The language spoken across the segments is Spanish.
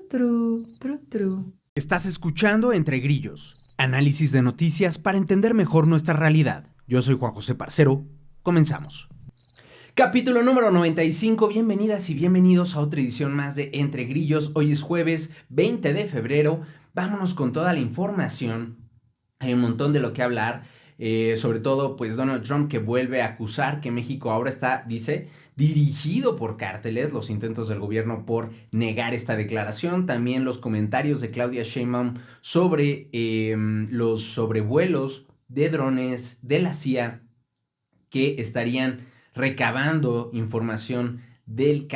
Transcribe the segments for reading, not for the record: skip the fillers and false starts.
Tru. Estás escuchando Entre Grillos, análisis de noticias para entender mejor nuestra realidad. Yo soy Juan José Parcero, comenzamos. Capítulo número 95, bienvenidas y bienvenidos a otra edición más de Entre Grillos. Hoy es jueves 20 de febrero, vámonos con toda la información. Hay un montón de lo que hablar, sobre todo pues Donald Trump, que vuelve a acusar que México ahora está, dice, dirigido por cárteles, los intentos del gobierno por negar esta declaración, también los comentarios de Claudia Sheinbaum sobre los sobrevuelos de drones de la CIA que estarían recabando información de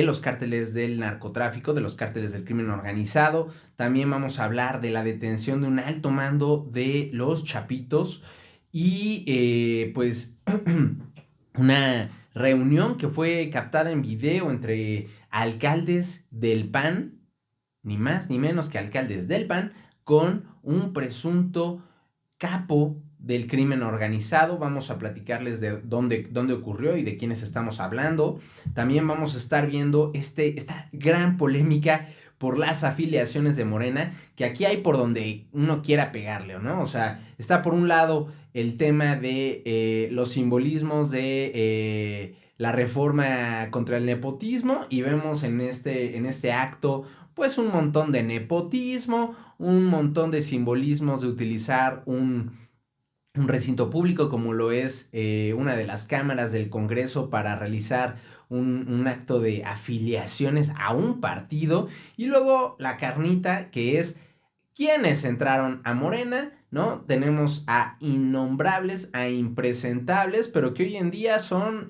los cárteles del narcotráfico, de los cárteles del crimen organizado. También vamos a hablar de la detención de un alto mando de los Chapitos y pues una reunión que fue captada en video entre alcaldes del PAN, ni más ni menos que alcaldes del PAN, con un presunto capo del crimen organizado. Vamos a platicarles de dónde ocurrió y de quiénes estamos hablando. También vamos a estar viendo esta gran polémica por las afiliaciones de Morena, que aquí hay por donde uno quiera pegarle, ¿no? O sea, está por un lado el tema de los simbolismos de la reforma contra el nepotismo, y vemos en este acto pues un montón de nepotismo, un montón de simbolismos de utilizar un recinto público como lo es una de las cámaras del Congreso para realizar un acto de afiliaciones a un partido, y luego la carnita que es quienes entraron a Morena, ¿no? Tenemos a innombrables, a impresentables, pero que hoy en día son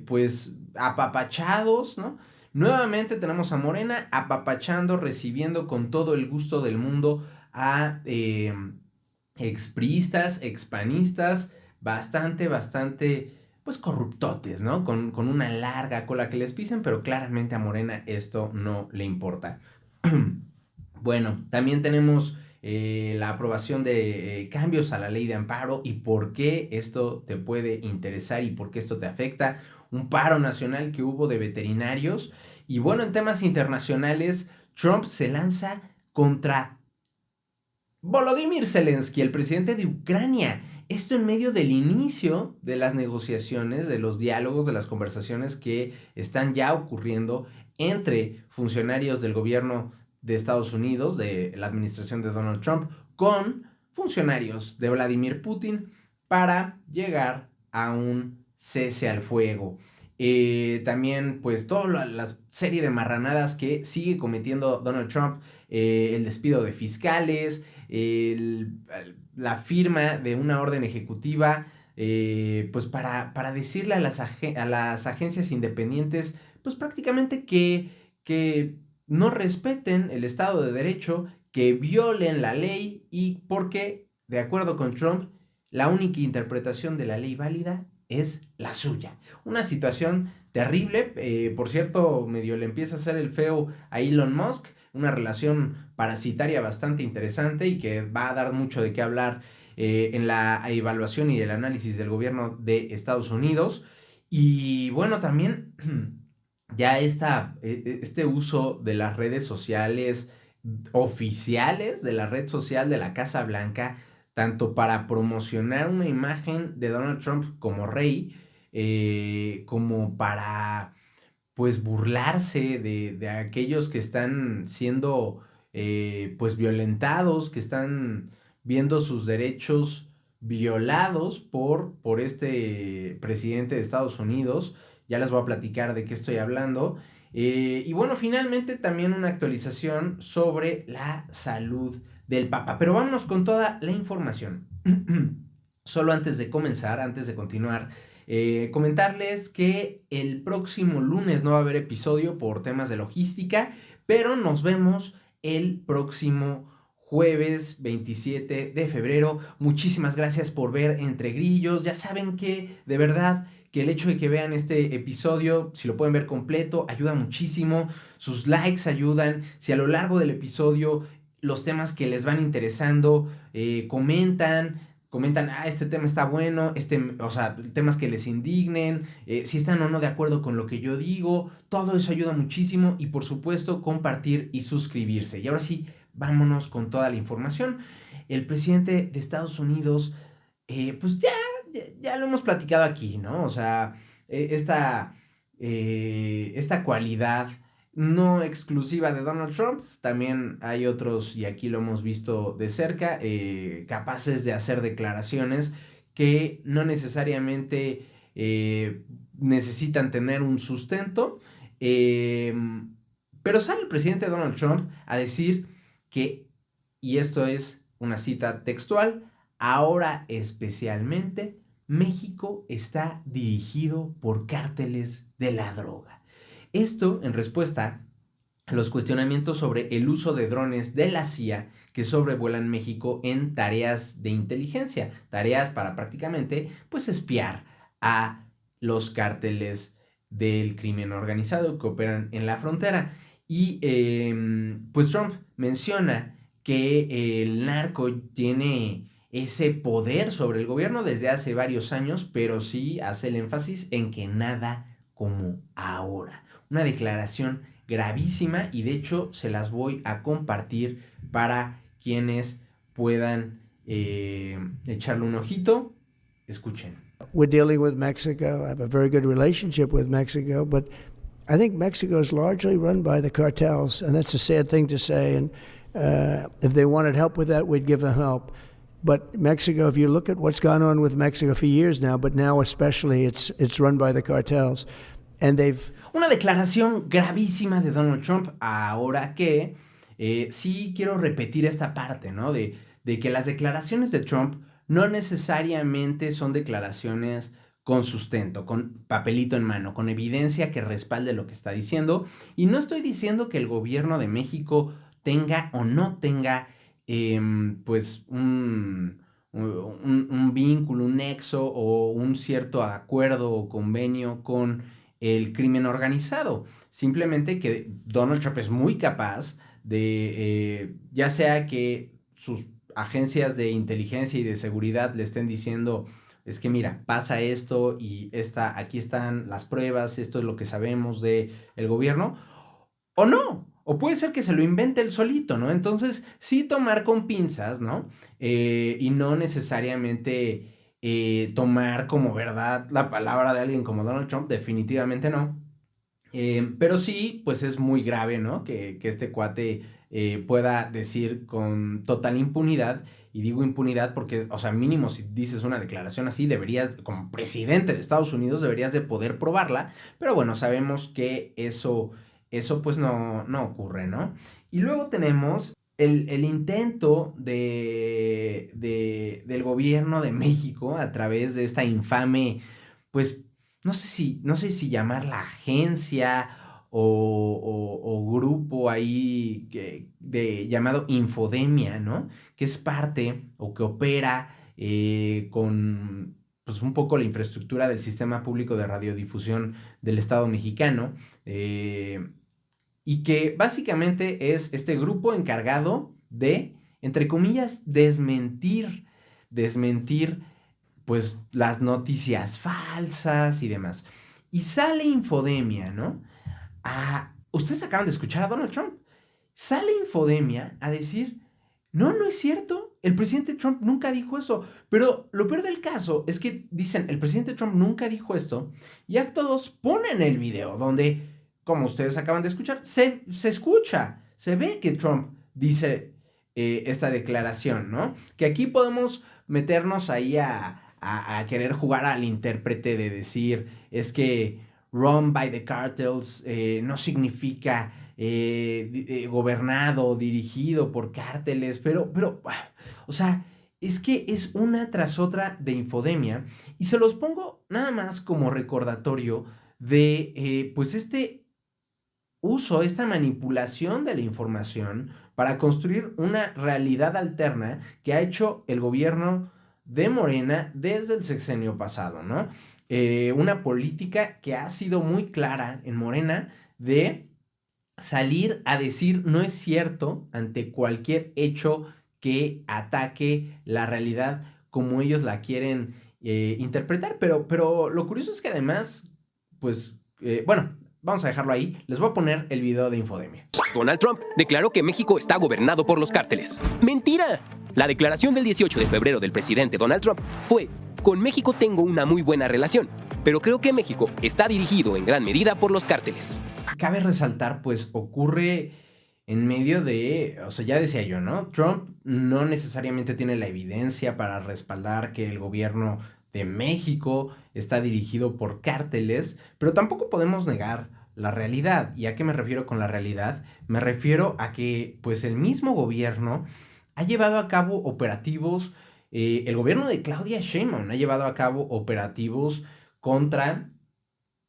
pues apapachados, ¿no? Nuevamente tenemos a Morena apapachando, recibiendo con todo el gusto del mundo a expriistas, expanistas, bastante, pues corruptotes, ¿no? Con una larga cola que les pisen, pero claramente a Morena esto no le importa. Bueno, también tenemos la aprobación de cambios a la ley de amparo y por qué esto te puede interesar y por qué esto te afecta. Un paro nacional que hubo de veterinarios. Y bueno, en temas internacionales, Trump se lanza contra Volodymyr Zelensky, el presidente de Ucrania. Esto en medio del inicio de las negociaciones, de los diálogos, de las conversaciones que están ya ocurriendo entre funcionarios del gobierno de Estados Unidos, de la administración de Donald Trump, con funcionarios de Vladimir Putin para llegar a un cese al fuego. También pues toda la serie de marranadas que sigue cometiendo Donald Trump, el despido de fiscales, la firma de una orden ejecutiva, pues para decirle a las agencias independientes, pues prácticamente que no respeten el Estado de Derecho, que violen la ley, y porque, de acuerdo con Trump, la única interpretación de la ley válida es la suya. Una situación terrible. Por cierto, medio le empieza a hacer el feo a Elon Musk, una relación parasitaria bastante interesante y que va a dar mucho de qué hablar en la evaluación y el análisis del gobierno de Estados Unidos. Y bueno, también ya este uso de las redes sociales oficiales, de la red social de la Casa Blanca, tanto para promocionar una imagen de Donald Trump como rey, como para pues burlarse de aquellos que están siendo pues violentados, que están viendo sus derechos violados por este presidente de Estados Unidos. Ya les voy a platicar de qué estoy hablando. Y bueno, finalmente también una actualización sobre la salud del Papa. Pero vámonos con toda la información. Solo antes de comenzar, antes de continuar, comentarles que el próximo lunes no va a haber episodio por temas de logística, pero nos vemos el próximo jueves 27 de febrero. Muchísimas gracias por ver Entre Grillos. Ya saben que de verdad que el hecho de que vean este episodio, si lo pueden ver completo, ayuda muchísimo. Sus likes ayudan. Si a lo largo del episodio los temas que les van interesando comentan comentan, este tema está bueno, o sea, temas que les indignen, si están o no de acuerdo con lo que yo digo, todo eso ayuda muchísimo y por supuesto compartir y suscribirse. Y ahora sí, vámonos con toda la información. El presidente de Estados Unidos, pues ya lo hemos platicado aquí, ¿no? O sea, esta cualidad no exclusiva de Donald Trump, también hay otros, y aquí lo hemos visto de cerca, capaces de hacer declaraciones que no necesariamente necesitan tener un sustento, eh, pero sale el presidente Donald Trump a decir que, y esto es una cita textual, ahora especialmente México está dirigido por cárteles de la droga. Esto en respuesta a los cuestionamientos sobre el uso de drones de la CIA que sobrevuelan México en tareas de inteligencia, tareas para prácticamente pues espiar a los cárteles del crimen organizado que operan en la frontera. Y pues Trump menciona que el narco tiene ese poder sobre el gobierno desde hace varios años, pero sí hace el énfasis en que nada como ahora. Una declaración gravísima y de hecho se las voy a compartir para quienes puedan echarle un ojito. Escuchen. We're dealing with Mexico. I have a very good relationship with Mexico, but I think Mexico is largely run by the cartels, and that's a sad thing to say. And if they wanted help with that, we'd give them help. But Mexico, if you look at what's gone on with Mexico for years now, but now especially, it's run by the cartels, and they've. Una declaración gravísima de Donald Trump, ahora que sí quiero repetir esta parte, ¿no? De que las declaraciones de Trump no necesariamente son declaraciones con sustento, con papelito en mano, con evidencia que respalde lo que está diciendo. Y no estoy diciendo que el gobierno de México tenga o no tenga, pues, un vínculo, un nexo o un cierto acuerdo o convenio con el crimen organizado. Simplemente que Donald Trump es muy capaz de, ya sea que sus agencias de inteligencia y de seguridad le estén diciendo, es que mira, pasa esto y aquí están las pruebas, esto es lo que sabemos del gobierno, o no, o puede ser que se lo invente él solito, ¿no? Entonces, sí tomar con pinzas, ¿no? Y no necesariamente tomar como verdad la palabra de alguien como Donald Trump, definitivamente no. Pero sí, pues es muy grave, ¿no? Que este cuate pueda decir con total impunidad, y digo impunidad porque, o sea, mínimo si dices una declaración así, deberías, como presidente de Estados Unidos, deberías de poder probarla, pero bueno, sabemos que eso pues no ocurre, ¿no? Y luego tenemos el intento del gobierno de México a través de esta infame, pues no sé si llamarla agencia o grupo ahí llamado Infodemia, ¿no? Que es parte o que opera con pues un poco la infraestructura del sistema público de radiodifusión del Estado mexicano, y que básicamente es este grupo encargado de, entre comillas, desmentir pues las noticias falsas y demás. Y sale Infodemia, ¿no? Ustedes acaban de escuchar a Donald Trump. Sale Infodemia a decir, no es cierto, el presidente Trump nunca dijo eso. Pero lo peor del caso es que dicen, el presidente Trump nunca dijo esto, y acto 2 ponen el video donde, como ustedes acaban de escuchar, se escucha, se ve que Trump dice esta declaración, ¿no? Que aquí podemos meternos ahí a querer jugar al intérprete de decir, es que run by the cartels no significa gobernado, dirigido por cárteles, pero, o sea, es que es una tras otra de Infodemia, y se los pongo nada más como recordatorio de, pues, este uso, esta manipulación de la información para construir una realidad alterna que ha hecho el gobierno de Morena desde el sexenio pasado, ¿no? Una política que ha sido muy clara en Morena de salir a decir no es cierto ante cualquier hecho que ataque la realidad como ellos la quieren interpretar, pero lo curioso es que además, pues, bueno, vamos a dejarlo ahí. Les voy a poner el video de Infodemia. Donald Trump declaró que México está gobernado por los cárteles. ¡Mentira! La declaración del 18 de febrero del presidente Donald Trump fue: con México tengo una muy buena relación, pero creo que México está dirigido en gran medida por los cárteles. Cabe resaltar, pues ocurre en medio de, o sea, ya decía yo, ¿no? Trump no necesariamente tiene la evidencia para respaldar que el gobierno de México está dirigido por cárteles, pero tampoco podemos negar la realidad. ¿Y a qué me refiero con la realidad? Me refiero a que, pues, el mismo gobierno ha llevado a cabo operativos, el gobierno de Claudia Sheinbaum ha llevado a cabo operativos contra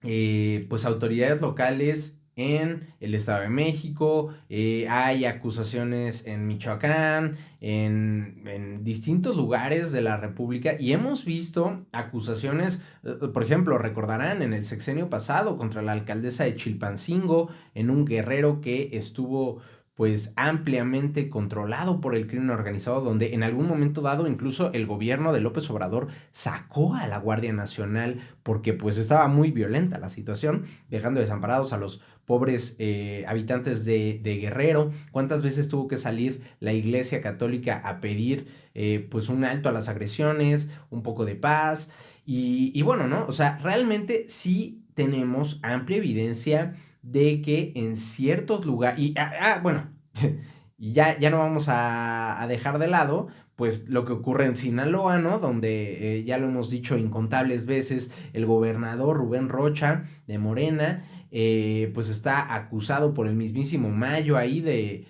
pues autoridades locales en el Estado de México, hay acusaciones en Michoacán, en distintos lugares de la República y hemos visto acusaciones, por ejemplo, recordarán en el sexenio pasado contra la alcaldesa de Chilpancingo, en un guerrero que estuvo pues ampliamente controlado por el crimen organizado, donde en algún momento dado incluso el gobierno de López Obrador sacó a la Guardia Nacional porque pues estaba muy violenta la situación, dejando desamparados a los pobres habitantes de Guerrero. ¿Cuántas veces tuvo que salir la Iglesia Católica a pedir pues un alto a las agresiones, un poco de paz? Y bueno, ¿no? O sea, realmente sí tenemos amplia evidencia de que en ciertos lugares, y bueno, y ya no vamos a dejar de lado, pues lo que ocurre en Sinaloa, ¿no? Donde ya lo hemos dicho incontables veces, el gobernador Rubén Rocha de Morena, pues está acusado por el mismísimo Mayo ahí de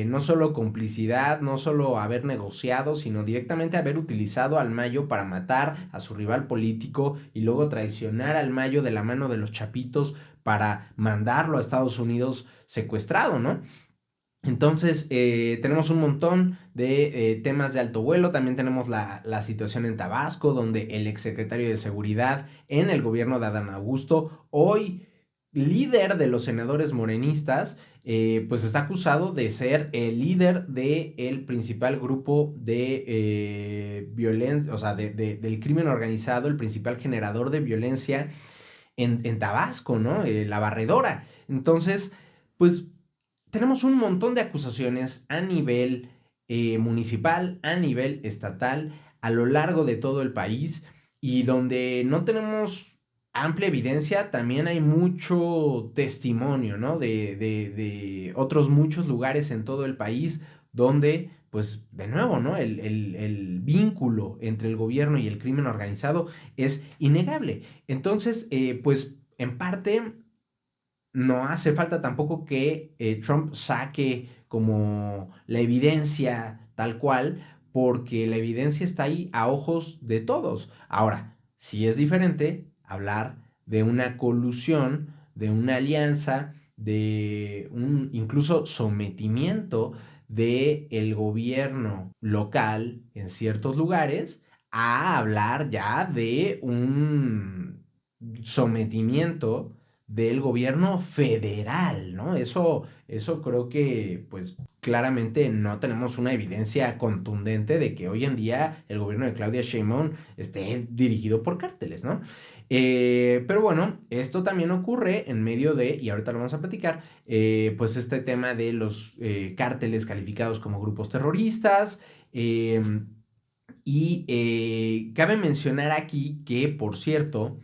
no solo complicidad, no solo haber negociado, sino directamente haber utilizado al Mayo para matar a su rival político y luego traicionar al Mayo de la mano de los Chapitos para mandarlo a Estados Unidos secuestrado, ¿no? Entonces, tenemos un montón de temas de alto vuelo. También tenemos la situación en Tabasco, donde el exsecretario de Seguridad en el gobierno de Adán Augusto, hoy líder de los senadores morenistas, pues está acusado de ser el líder del principal grupo de violencia, o sea, del crimen organizado, el principal generador de violencia en Tabasco, ¿no? La barredora. Entonces, pues tenemos un montón de acusaciones a nivel municipal, a nivel estatal, a lo largo de todo el país y donde no tenemos amplia evidencia, también hay mucho testimonio, ¿no? De otros muchos lugares en todo el país donde, pues, de nuevo, ¿no? El vínculo entre el gobierno y el crimen organizado es innegable. Entonces, pues, en parte no hace falta tampoco que Trump saque como la evidencia tal cual, porque la evidencia está ahí a ojos de todos. Ahora, sí es diferente hablar de una colusión, de una alianza, de un incluso sometimiento del gobierno local en ciertos lugares, a hablar ya de un sometimiento del gobierno federal, ¿no? Eso creo que, pues, claramente no tenemos una evidencia contundente de que hoy en día el gobierno de Claudia Sheinbaum esté dirigido por cárteles, ¿no? Pero bueno, esto también ocurre en medio de, y ahorita lo vamos a platicar, pues este tema de los cárteles calificados como grupos terroristas, cabe mencionar aquí que, por cierto,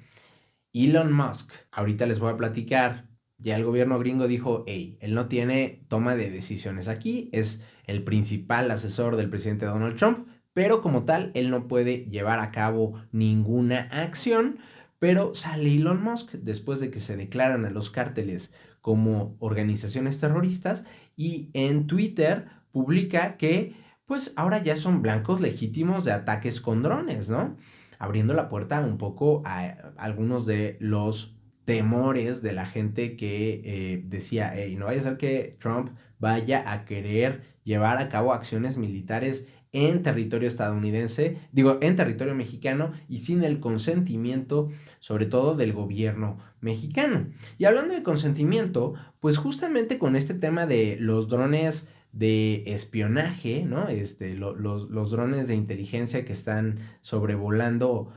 Elon Musk, ahorita les voy a platicar, ya el gobierno gringo dijo, hey, él no tiene toma de decisiones aquí, es el principal asesor del presidente Donald Trump, pero como tal, él no puede llevar a cabo ninguna acción, pero sale Elon Musk después de que se declaran a los cárteles como organizaciones terroristas y en Twitter publica que pues ahora ya son blancos legítimos de ataques con drones, ¿no? Abriendo la puerta un poco a algunos de los temores de la gente que decía, hey, no vaya a ser que Trump vaya a querer llevar a cabo acciones militares en territorio estadounidense, digo, en territorio mexicano y sin el consentimiento, sobre todo del gobierno mexicano. Y hablando de consentimiento, pues justamente con este tema de los drones de espionaje, ¿no? Los drones de inteligencia que están sobrevolando,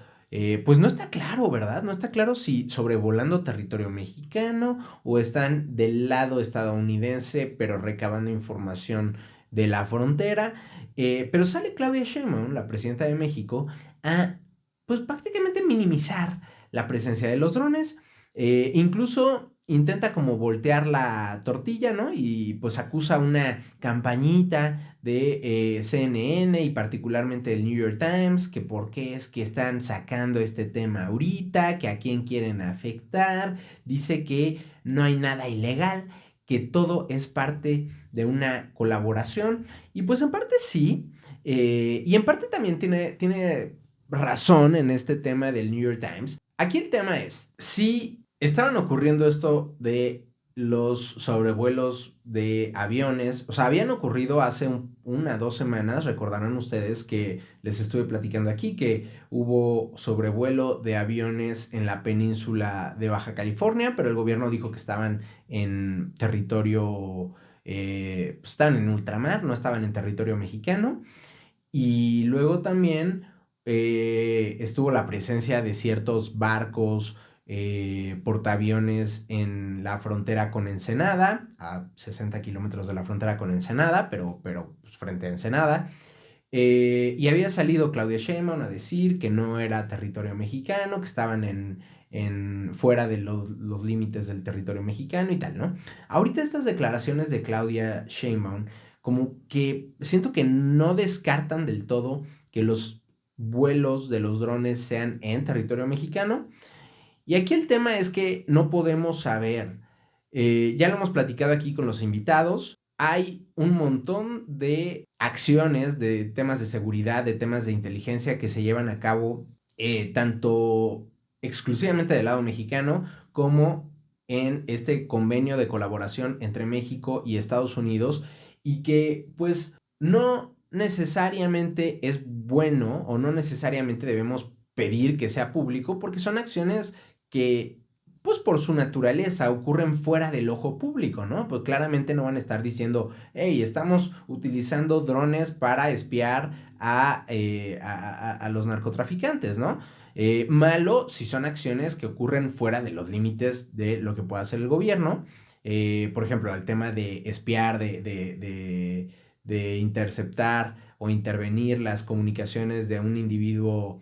pues no está claro, ¿verdad? No está claro si sobrevolando territorio mexicano o están del lado estadounidense, pero recabando información de la frontera. Pero sale Claudia Sheinbaum, la presidenta de México, a pues prácticamente minimizar la presencia de los drones. Incluso intenta como voltear la tortilla, ¿no? Y pues acusa una campañita de CNN y particularmente del New York Times, que por qué es que están sacando este tema ahorita, que a quién quieren afectar. Dice que no hay nada ilegal, que todo es parte de una colaboración. Y pues en parte sí, y en parte también tiene razón en este tema del New York Times. Aquí el tema es, si estaban ocurriendo esto de los sobrevuelos de aviones, o sea, habían ocurrido hace 2 semanas, recordarán ustedes que les estuve platicando aquí que hubo sobrevuelo de aviones en la península de Baja California, pero el gobierno dijo que estaban en territorio, pues estaban en ultramar, no estaban en territorio mexicano. Y luego también estuvo la presencia de ciertos barcos, portaaviones en la frontera con Ensenada, a 60 kilómetros de la frontera con Ensenada, pero pues, frente a Ensenada. Y había salido Claudia Sheinbaum a decir que no era territorio mexicano, que estaban fuera de los límites del territorio mexicano y tal, ¿no? Ahorita estas declaraciones de Claudia Sheinbaum, como que siento que no descartan del todo que los vuelos de los drones sean en territorio mexicano. Y aquí el tema es que no podemos saber, ya lo hemos platicado aquí con los invitados, hay un montón de acciones, de temas de seguridad, de temas de inteligencia que se llevan a cabo tanto exclusivamente del lado mexicano como en este convenio de colaboración entre México y Estados Unidos y que pues no necesariamente es bueno o no necesariamente debemos pedir que sea público porque son acciones que, pues por su naturaleza, ocurren fuera del ojo público, ¿no? Pues claramente no van a estar diciendo, hey, estamos utilizando drones para espiar a los narcotraficantes, ¿no? Malo si son acciones que ocurren fuera de los límites de lo que pueda hacer el gobierno. Por ejemplo, el tema de espiar, de interceptar o intervenir las comunicaciones de un individuo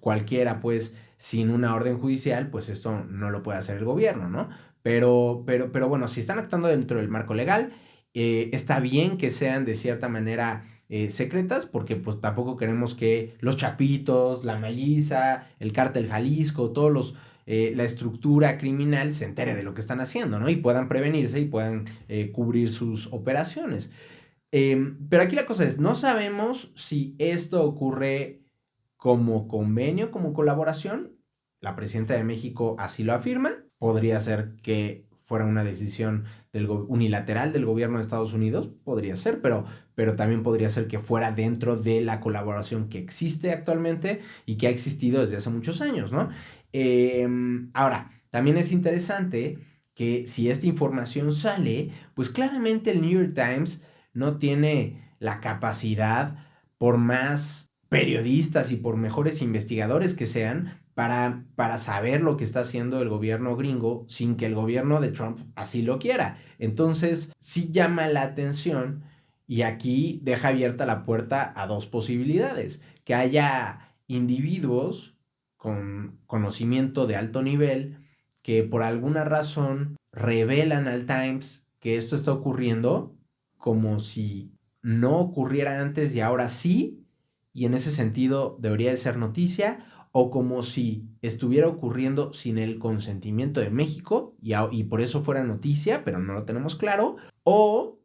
cualquiera, pues sin una orden judicial, pues esto no lo puede hacer el gobierno, ¿no? Pero bueno, si están actuando dentro del marco legal, está bien que sean de cierta manera secretas, porque pues tampoco queremos que los Chapitos, la Malliza, el Cártel Jalisco, la estructura criminal se entere de lo que están haciendo, ¿no? Y puedan prevenirse y puedan cubrir sus operaciones. Pero aquí la cosa es, no sabemos si esto ocurre como convenio, como colaboración. La presidenta de México así lo afirma. Podría ser que fuera una decisión unilateral del gobierno de Estados Unidos, podría ser, pero también podría ser que fuera dentro de la colaboración que existe actualmente y que ha existido desde hace muchos años, ¿no? Ahora, también es interesante que si esta información sale, pues claramente el New York Times no tiene la capacidad, por más periodistas y por mejores investigadores que sean, para saber lo que está haciendo el gobierno gringo sin que el gobierno de Trump así lo quiera. Entonces, sí llama la atención y aquí deja abierta la puerta a dos posibilidades. Que haya individuos con conocimiento de alto nivel que por alguna razón revelan al Times que esto está ocurriendo como si no ocurriera antes y ahora sí, y en ese sentido debería de ser noticia, o como si estuviera ocurriendo sin el consentimiento de México y por eso fuera noticia, pero no lo tenemos claro, o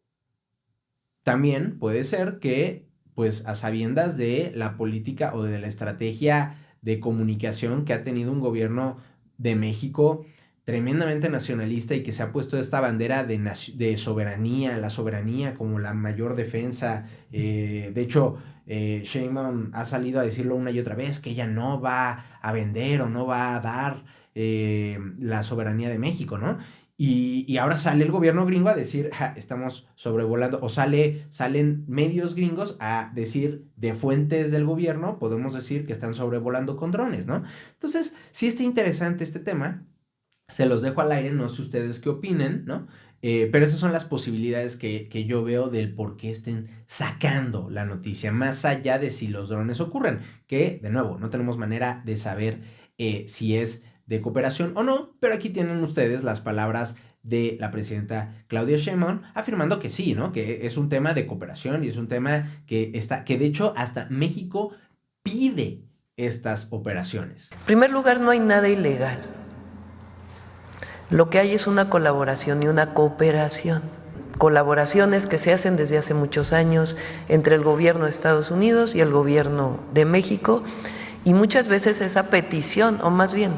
también puede ser que, pues a sabiendas de la política o de la estrategia de comunicación que ha tenido un gobierno de México tremendamente nacionalista y que se ha puesto esta bandera de soberanía, la soberanía como la mayor defensa. De hecho, Sheinbaum ha salido a decirlo una y otra vez que ella no va a vender o no va a dar la soberanía de México, ¿no? Y ahora sale el gobierno gringo a decir, "Ja, estamos sobrevolando", o salen medios gringos a decir, de fuentes del gobierno, podemos decir que están sobrevolando con drones, ¿no? Entonces, sí está interesante este tema, se los dejo al aire, no sé ustedes qué opinen, ¿no? Pero esas son las posibilidades que yo veo del por qué estén sacando la noticia, más allá de si los drones ocurren, que, de nuevo, no tenemos manera de saber si es de cooperación o no, pero aquí tienen ustedes las palabras de la presidenta Claudia Sheinbaum afirmando que sí, ¿no? Que es un tema de cooperación y es un tema que de hecho hasta México pide estas operaciones. En primer lugar, no hay nada ilegal. Lo que hay es una colaboración y una cooperación. Colaboraciones que se hacen desde hace muchos años entre el gobierno de Estados Unidos y el gobierno de México, y muchas veces esa petición, o más bien,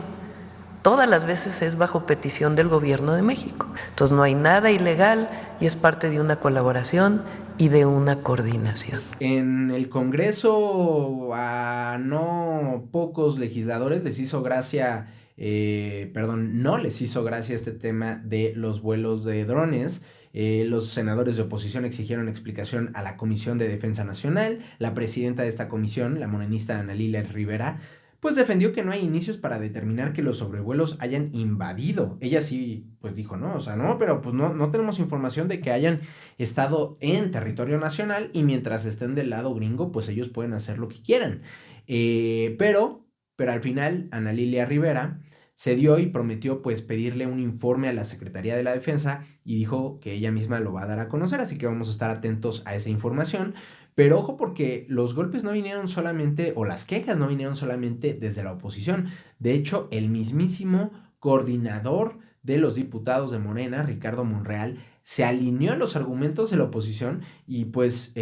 todas las veces es bajo petición del gobierno de México. Entonces no hay nada ilegal y es parte de una colaboración y de una coordinación. En el Congreso a no pocos legisladores les hizo gracia, no les hizo gracia este tema de los vuelos de drones. Los senadores de oposición exigieron explicación a la Comisión de Defensa Nacional. La presidenta de esta comisión, la morenista Ana Lilia Rivera, pues defendió que no hay indicios para determinar que los sobrevuelos hayan invadido. Ella sí, pues dijo, no, o sea, no, pero pues no tenemos información de que hayan estado en territorio nacional y mientras estén del lado gringo, pues ellos pueden hacer lo que quieran. Pero al final, Ana Lilia Rivera se dio y prometió pues pedirle un informe a la Secretaría de la Defensa y dijo que ella misma lo va a dar a conocer, así que vamos a estar atentos a esa información. Pero ojo porque los golpes no vinieron solamente, o las quejas no vinieron solamente desde la oposición. De hecho, el mismísimo coordinador de los diputados de Morena, Ricardo Monreal, se alineó a los argumentos de la oposición y pues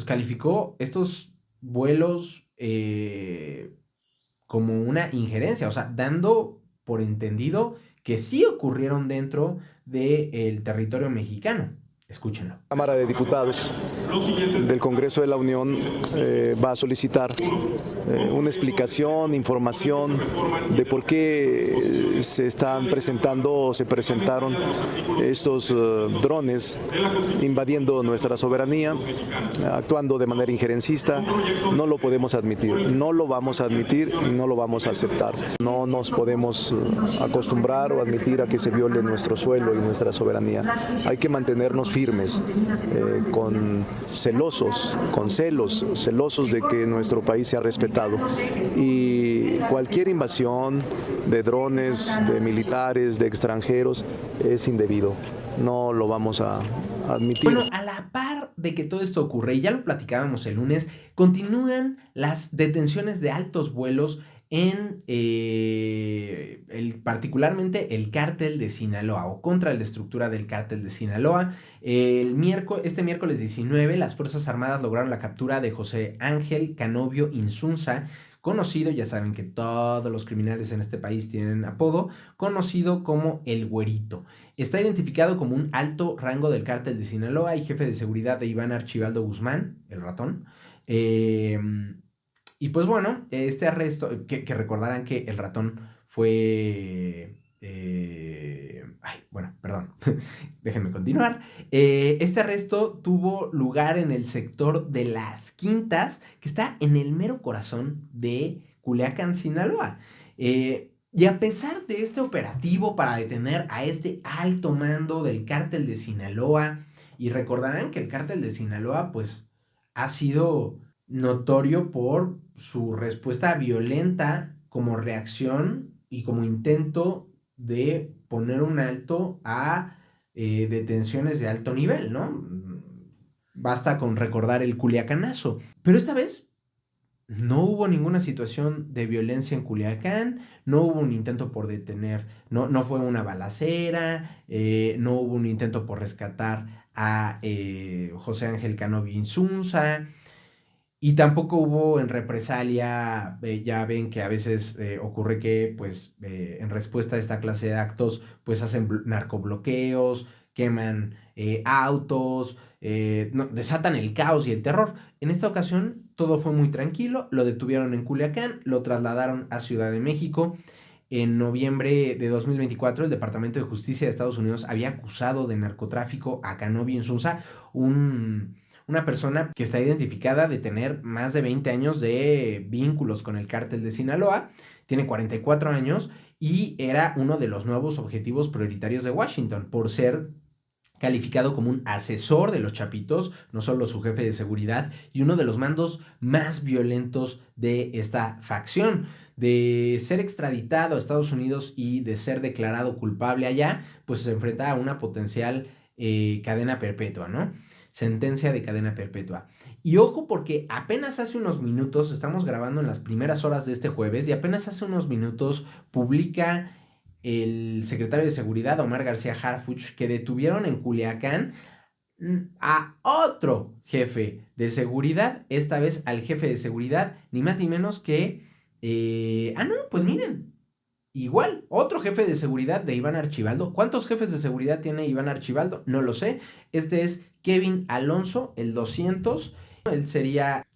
calificó estos vuelos como una injerencia, o sea, dando por entendido que sí ocurrieron dentro del territorio mexicano. Escúchenlo. La Cámara de Diputados del Congreso de la Unión va a solicitar una explicación, información de por qué se están presentando o se presentaron estos drones invadiendo nuestra soberanía, actuando de manera injerencista. No lo podemos admitir, no lo vamos a admitir y no lo vamos a aceptar. No nos podemos acostumbrar o admitir a que se viole nuestro suelo y nuestra soberanía. Hay que mantenernos firmes, celosos de que nuestro país sea respetado. Y cualquier invasión de drones, de militares, de extranjeros, es indebido. No lo vamos a admitir. Bueno, a la par de que todo esto ocurre, y ya lo platicábamos el lunes, continúan las detenciones de altos vuelos en particularmente el cártel de Sinaloa o contra la estructura del cártel de Sinaloa. Este miércoles 19 las Fuerzas Armadas lograron la captura de José Ángel Canovio Insunza, conocido, ya saben que todos los criminales en este país tienen apodo, conocido como el Güerito. Está identificado como un alto rango del cártel de Sinaloa y jefe de seguridad de Iván Archibaldo Guzmán, el ratón. Y pues bueno, este arresto, que recordarán que el ratón fue... déjenme continuar. Este arresto tuvo lugar en el sector de Las Quintas, que está en el mero corazón de Culiacán, Sinaloa. Y a pesar de este operativo para detener a este alto mando del cártel de Sinaloa, y recordarán que el cártel de Sinaloa pues ha sido notorio por su respuesta violenta como reacción y como intento de poner un alto a detenciones de alto nivel, ¿no? Basta con recordar el Culiacanazo. Pero esta vez no hubo ninguna situación de violencia en Culiacán, no hubo un intento por detener, no fue una balacera, no hubo un intento por rescatar a José Ángel Canovio Insunza. Y tampoco hubo en represalia, ya ven que a veces ocurre que, pues, en respuesta a esta clase de actos, pues hacen narcobloqueos, queman autos, desatan el caos y el terror. En esta ocasión todo fue muy tranquilo, lo detuvieron en Culiacán, lo trasladaron a Ciudad de México en noviembre de 2024, el Departamento de Justicia de Estados Unidos había acusado de narcotráfico a Kanobi Insulza, una persona que está identificada de tener más de 20 años de vínculos con el cártel de Sinaloa, tiene 44 años y era uno de los nuevos objetivos prioritarios de Washington por ser calificado como un asesor de los Chapitos, no solo su jefe de seguridad, y uno de los mandos más violentos de esta facción. De ser extraditado a Estados Unidos y de ser declarado culpable allá, pues se enfrenta a una potencial cadena perpetua, ¿no? Sentencia de cadena perpetua. Y ojo porque apenas hace unos minutos, estamos grabando en las primeras horas de este jueves, y apenas hace unos minutos publica el secretario de Seguridad, Omar García Harfuch, que detuvieron en Culiacán a otro jefe de seguridad, esta vez al jefe de seguridad, ni más ni menos que... no, pues miren, igual, otro jefe de seguridad de Iván Archibaldo. ¿Cuántos jefes de seguridad tiene Iván Archibaldo? No lo sé. Este es Kevin Alonso, el 200. Él sería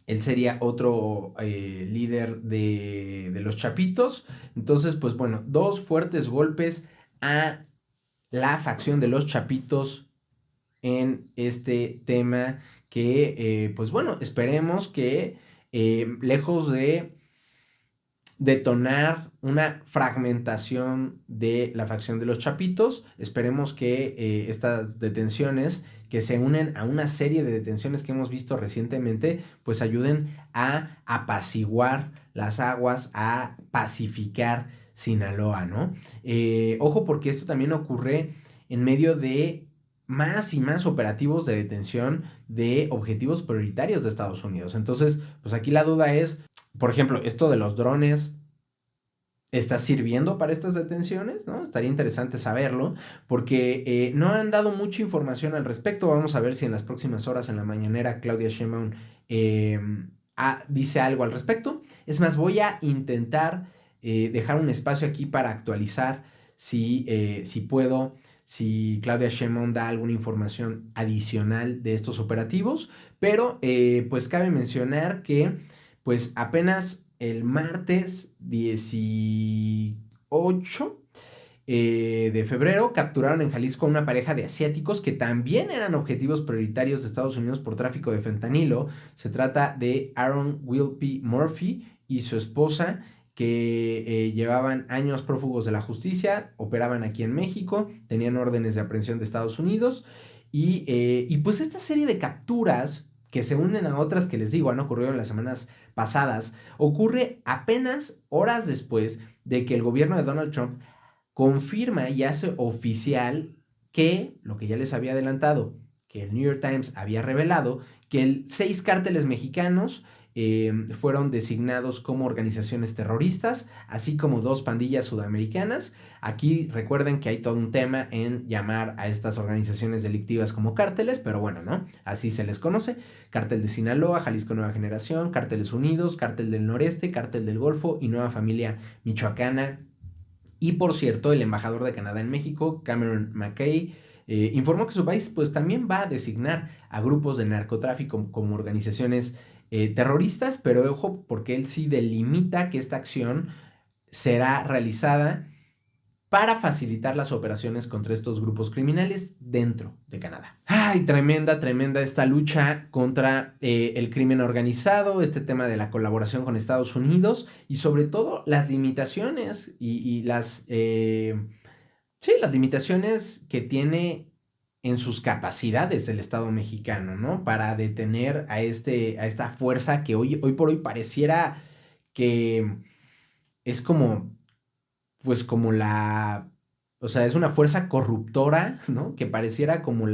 otro líder de los Chapitos. Entonces, pues bueno, dos fuertes golpes a la facción de los Chapitos en este tema que, pues bueno, esperemos que lejos de detonar una fragmentación de la facción de los Chapitos, esperemos que estas detenciones, que se unen a una serie de detenciones que hemos visto recientemente, pues ayuden a apaciguar las aguas, a pacificar Sinaloa, ¿no? Ojo porque esto también ocurre en medio de más y más operativos de detención de objetivos prioritarios de Estados Unidos. Entonces, pues aquí la duda es, por ejemplo, esto de los drones, ¿está sirviendo para estas detenciones? ¿No? Estaría interesante saberlo, porque no han dado mucha información al respecto. Vamos a ver si en las próximas horas en la mañanera Claudia Sheinbaum dice algo al respecto. Es más, voy a intentar dejar un espacio aquí para actualizar si puedo, si Claudia Sheinbaum da alguna información adicional de estos operativos, pero pues cabe mencionar que pues apenas el martes 18 de febrero capturaron en Jalisco a una pareja de asiáticos que también eran objetivos prioritarios de Estados Unidos por tráfico de fentanilo. Se trata de Aaron Wilby Murphy y su esposa, que llevaban años prófugos de la justicia, operaban aquí en México, tenían órdenes de aprehensión de Estados Unidos y pues esta serie de capturas que se unen a otras que les digo han ocurrido en las semanas pasadas, ocurre apenas horas después de que el gobierno de Donald Trump confirma y hace oficial que, lo que ya les había adelantado, que el New York Times había revelado, que 6 cárteles mexicanos fueron designados como organizaciones terroristas, así como 2 pandillas sudamericanas. Aquí recuerden que hay todo un tema en llamar a estas organizaciones delictivas como cárteles, pero bueno, ¿no? Así se les conoce. Cártel de Sinaloa, Jalisco Nueva Generación, Cárteles Unidos, Cártel del Noreste, Cártel del Golfo y Nueva Familia Michoacana. Y por cierto, el embajador de Canadá en México, Cameron McKay, informó que su país pues también va a designar a grupos de narcotráfico como organizaciones terroristas, pero ojo porque él sí delimita que esta acción será realizada para facilitar las operaciones contra estos grupos criminales dentro de Canadá. ¡Ay! Tremenda esta lucha contra el crimen organizado, este tema de la colaboración con Estados Unidos y sobre todo las limitaciones y las limitaciones que tiene en sus capacidades el Estado mexicano, ¿no? Para detener a esta fuerza que hoy por hoy pareciera que es como es una fuerza corruptora, ¿no? Que pareciera como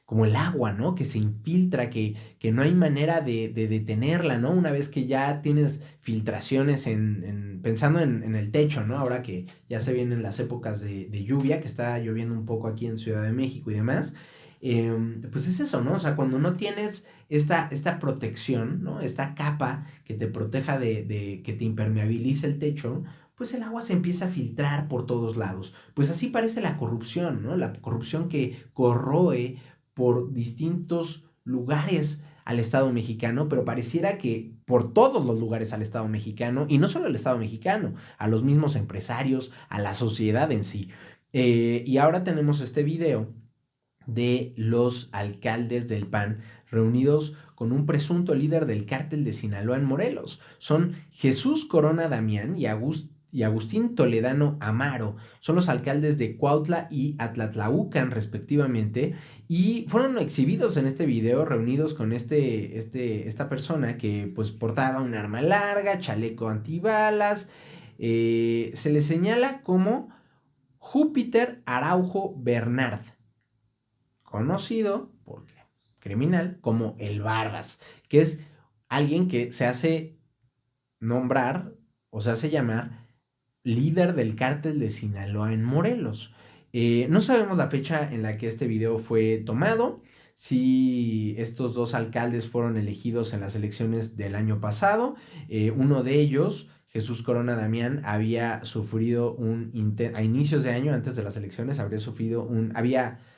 como el agua, ¿no? Que se infiltra, que no hay manera de detenerla, ¿no? Una vez que ya tienes filtraciones pensando en el techo, ¿no? Ahora que ya se vienen las épocas de lluvia, que está lloviendo un poco aquí en Ciudad de México y demás, pues es eso, ¿no? O sea, cuando no tienes esta protección, ¿no? Esta capa que te proteja de que te impermeabilice el techo, pues el agua se empieza a filtrar por todos lados. Pues así parece la corrupción, ¿no? La corrupción que corroe por distintos lugares al Estado mexicano, pero pareciera que por todos los lugares al Estado mexicano, y no solo al Estado mexicano, a los mismos empresarios, a la sociedad en sí. Y ahora tenemos este video de los alcaldes del PAN reunidos con un presunto líder del cártel de Sinaloa en Morelos. Son Jesús Corona Damián y Agustín Toledano Amaro. Son los alcaldes de Cuautla y Atlatlaucan, respectivamente, y fueron exhibidos en este video, reunidos con esta persona que pues portaba un arma larga, chaleco antibalas. Se le señala como Júpiter Araujo Bernard, conocido por criminal como el Barbas, que es alguien que se hace nombrar o se hace llamar líder del cártel de Sinaloa en Morelos. No sabemos la fecha en la que este video fue tomado, si estos dos alcaldes fueron elegidos en las elecciones del año pasado. Uno de ellos, Jesús Corona Damián, había sufrido a inicios de año, antes de las elecciones, había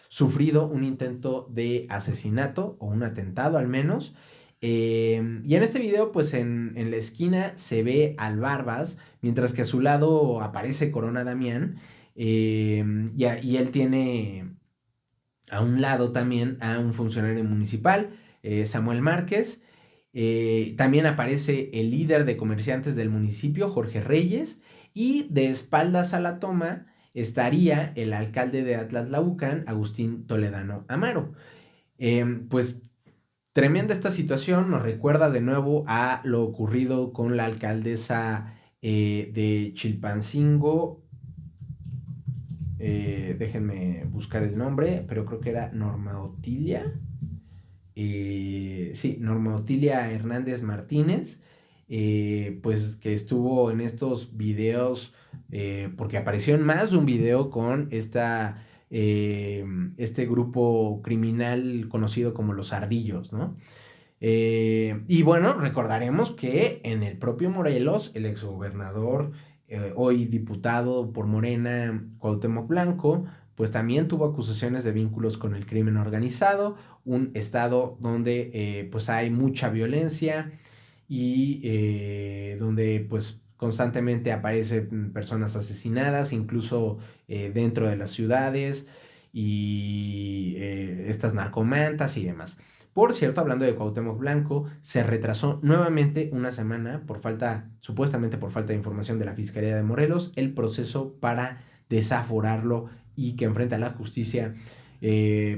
sufrido un intento de asesinato o un atentado al menos. Y en este video, pues en la esquina se ve al Barbas, mientras que a su lado aparece Corona Damián, y él tiene a un lado también a un funcionario municipal, Samuel Márquez. También aparece el líder de comerciantes del municipio, Jorge Reyes, y de espaldas a la toma estaría el alcalde de Atlatlaucan, Agustín Toledano Amaro. Pues tremenda esta situación, nos recuerda de nuevo a lo ocurrido con la alcaldesa de Chilpancingo. Déjenme buscar el nombre, pero creo que era Norma Otilia. Sí, Norma Otilia Hernández Martínez, pues que estuvo en estos videos, porque apareció en más de un video con este grupo criminal conocido como los Ardillos, ¿no? Y bueno, recordaremos que en el propio Morelos, el exgobernador, hoy diputado por Morena, Cuauhtémoc Blanco, pues también tuvo acusaciones de vínculos con el crimen organizado, un estado donde pues hay mucha violencia y donde pues constantemente aparecen personas asesinadas, incluso dentro de las ciudades, y estas narcomantas y demás. Por cierto, hablando de Cuauhtémoc Blanco, se retrasó nuevamente una semana supuestamente por falta de información de la Fiscalía de Morelos, el proceso para desaforarlo y que enfrenta a la justicia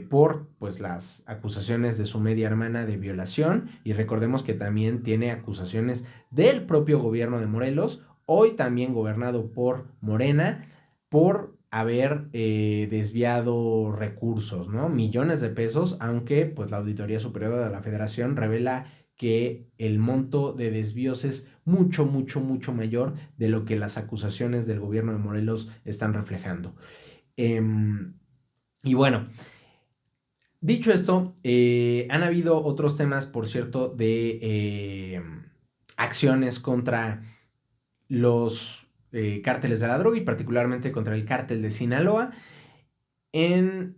por pues las acusaciones de su media hermana de violación, y recordemos que también tiene acusaciones del propio gobierno de Morelos, hoy también gobernado por Morena, por haber desviado recursos, ¿no? Millones de pesos, aunque pues la Auditoría Superior de la Federación revela que el monto de desvíos es mucho, mucho, mucho mayor de lo que las acusaciones del gobierno de Morelos están reflejando. Y bueno, dicho esto, han habido otros temas, por cierto, de acciones contra los cárteles de la droga y particularmente contra el cártel de Sinaloa. En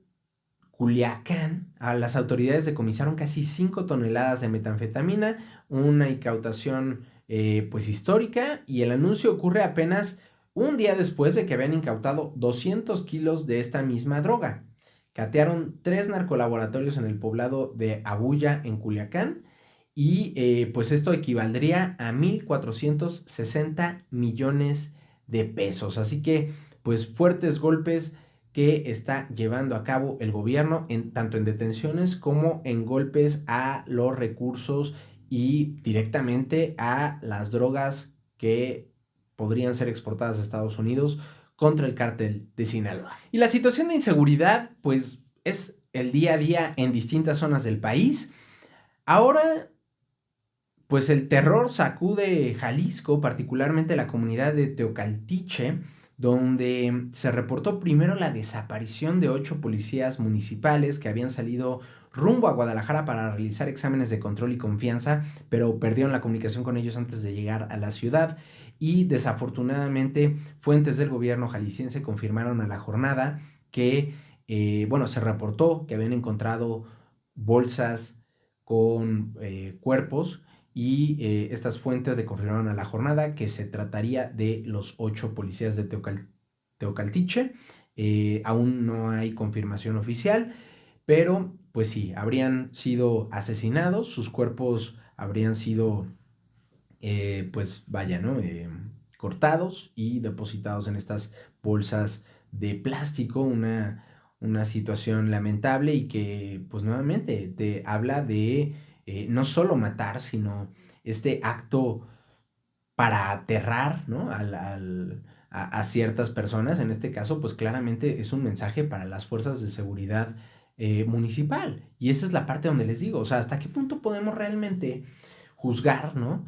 Culiacán, las autoridades decomisaron casi 5 toneladas de metanfetamina, una incautación pues histórica, y el anuncio ocurre apenas un día después de que habían incautado 200 kilos de esta misma droga. Catearon 3 narcolaboratorios en el poblado de Abuya, en Culiacán, y pues esto equivaldría a 1,460 millones de pesos. Así que pues fuertes golpes que está llevando a cabo el gobierno, tanto en detenciones como en golpes a los recursos y directamente a las drogas que podrían ser exportadas a Estados Unidos contra el cártel de Sinaloa. Y la situación de inseguridad pues es el día a día en distintas zonas del país. Ahora pues el terror sacude Jalisco, particularmente la comunidad de Teocaltiche, donde se reportó primero la desaparición de 8 policías municipales que habían salido rumbo a Guadalajara para realizar exámenes de control y confianza, pero perdieron la comunicación con ellos antes de llegar a la ciudad, y desafortunadamente fuentes del gobierno jalisciense confirmaron a la jornada que, se reportó que habían encontrado bolsas con cuerpos y estas fuentes le confirmaron a La Jornada que se trataría de los 8 policías de Teocaltiche. Aún no hay confirmación oficial, pero pues sí, habrían sido asesinados, sus cuerpos habrían sido, pues vaya, ¿no? Cortados y depositados en estas bolsas de plástico, una situación lamentable y que pues nuevamente te habla de no solo matar, sino este acto para aterrar, ¿no? A ciertas personas. En este caso, pues claramente es un mensaje para las fuerzas de seguridad municipal. Y esa es la parte donde les digo, o sea, ¿hasta qué punto podemos realmente juzgar, ¿no?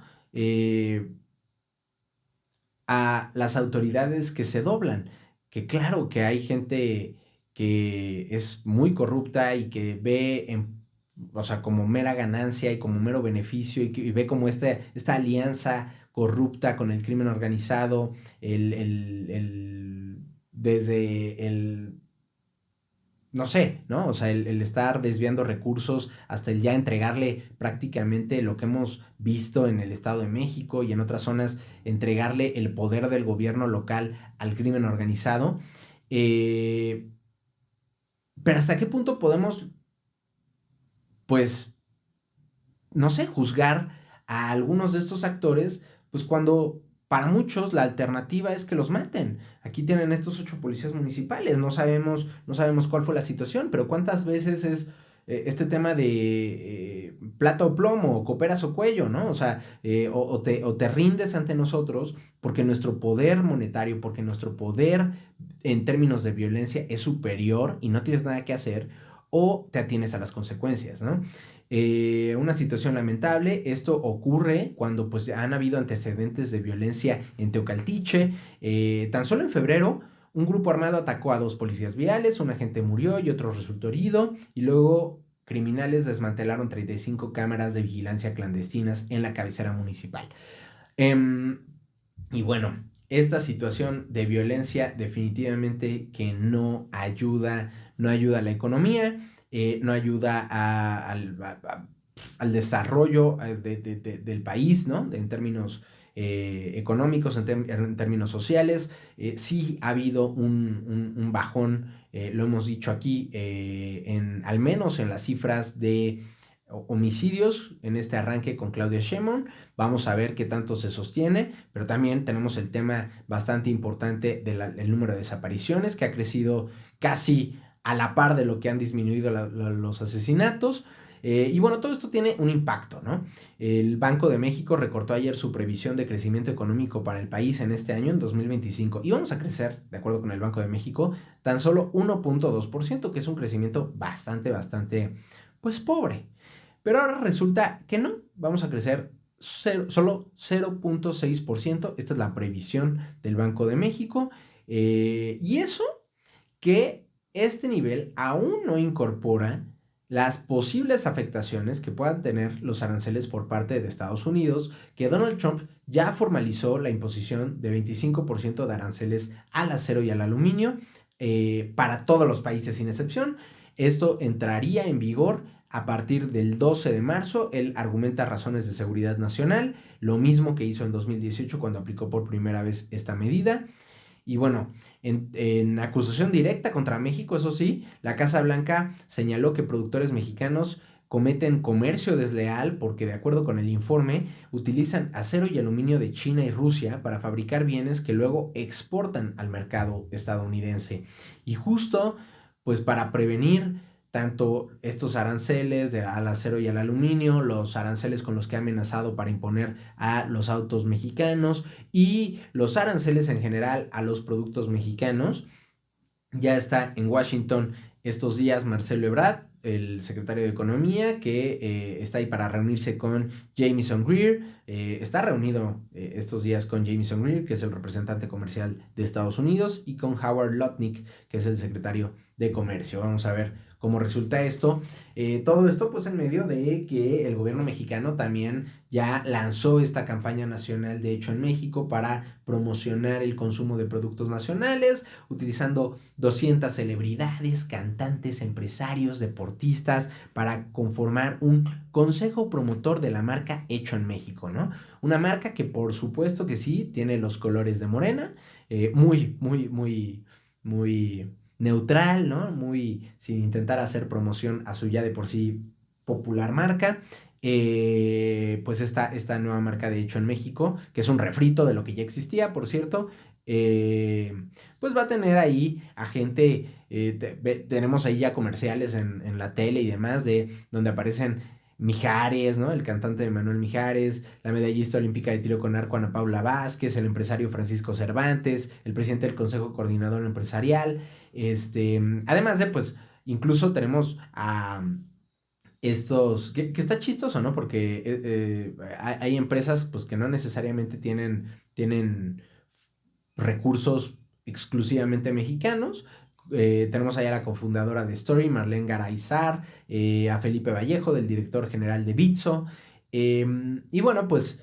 A las autoridades que se doblan? Que claro que hay gente que es muy corrupta y que ve o sea, como mera ganancia y como mero beneficio y ve como esta alianza corrupta con el crimen organizado, desde el, no sé, ¿no? O sea, el estar desviando recursos hasta el ya entregarle prácticamente lo que hemos visto en el Estado de México y en otras zonas, entregarle el poder del gobierno local al crimen organizado. Eh, pero ¿hasta qué punto podemos, pues, no sé, juzgar a algunos de estos actores, pues cuando para muchos la alternativa es que los maten? Aquí tienen estos 8 policías municipales, no sabemos cuál fue la situación, pero cuántas veces es este tema de plata o plomo, o cooperas o cuello, ¿no? O sea, o te rindes ante nosotros porque nuestro poder monetario, porque nuestro poder en términos de violencia es superior y no tienes nada que hacer, o te atienes a las consecuencias, ¿no? Una situación lamentable. Esto ocurre cuando pues han habido antecedentes de violencia en Teocaltiche. Tan solo en febrero un grupo armado atacó a 2 policías viales, un agente murió y otro resultó herido, y luego criminales desmantelaron 35 cámaras de vigilancia clandestinas en la cabecera municipal. Y bueno, esta situación de violencia definitivamente que no ayuda a la economía, no ayuda al desarrollo del país, ¿no? En términos económicos, en términos sociales. Sí ha habido un bajón, lo hemos dicho aquí, al menos en las cifras de homicidios en este arranque con Claudia Sheinbaum. Vamos a ver qué tanto se sostiene, pero también tenemos el tema bastante importante del número de desapariciones, que ha crecido casi a la par de lo que han disminuido los asesinatos. Y bueno, todo esto tiene un impacto, ¿no? El Banco de México recortó ayer su previsión de crecimiento económico para el país en este año, en 2025, y vamos a crecer, de acuerdo con el Banco de México, tan solo 1.2%, que es un crecimiento bastante, pues pobre. Pero ahora resulta que no, vamos a crecer solo 0.6%. Esta es la previsión del Banco de México. Y eso que este nivel aún no incorpora las posibles afectaciones que puedan tener los aranceles por parte de Estados Unidos, que Donald Trump ya formalizó la imposición de 25% de aranceles al acero y al aluminio para todos los países sin excepción. Esto entraría en vigor a partir del 12 de marzo. Él argumenta razones de seguridad nacional, lo mismo que hizo en 2018 cuando aplicó por primera vez esta medida. Y bueno, en acusación directa contra México, eso sí, la Casa Blanca señaló que productores mexicanos cometen comercio desleal porque, de acuerdo con el informe, utilizan acero y aluminio de China y Rusia para fabricar bienes que luego exportan al mercado estadounidense. Y justo, pues para prevenir tanto estos aranceles al acero y al aluminio, los aranceles con los que ha amenazado para imponer a los autos mexicanos y los aranceles en general a los productos mexicanos. Ya está en Washington estos días Marcelo Ebrard, el secretario de Economía, que está ahí para reunirse con Jamieson Greer. Está reunido estos días con Jamieson Greer, que es el representante comercial de Estados Unidos, y con Howard Lutnick, que es el secretario de Comercio. Vamos a ver cómo resulta esto. Todo esto pues en medio de que el gobierno mexicano también ya lanzó esta campaña nacional de Hecho en México para promocionar el consumo de productos nacionales, utilizando 200 celebridades, cantantes, empresarios, deportistas, para conformar un consejo promotor de la marca Hecho en México, ¿no? Una marca que por supuesto que sí, tiene los colores de Morena, muy neutral, ¿no? Muy sin intentar hacer promoción a su ya de por sí popular marca. Pues esta nueva marca de Hecho en México, que es un refrito de lo que ya existía, por cierto, pues va a tener ahí a gente, tenemos ahí ya comerciales en la tele y demás, de donde aparecen Mijares, ¿no? El cantante de Manuel Mijares, la medallista olímpica de tiro con arco Ana Paula Vázquez, el empresario Francisco Cervantes, el presidente del Consejo Coordinador Empresarial, además de, pues, incluso tenemos a que está chistoso, ¿no? Porque hay empresas, pues, que no necesariamente tienen recursos exclusivamente mexicanos. Tenemos allá a la cofundadora de Story, Marlene Garayzar, a Felipe Vallejo, del director general de Bitso. Y bueno, pues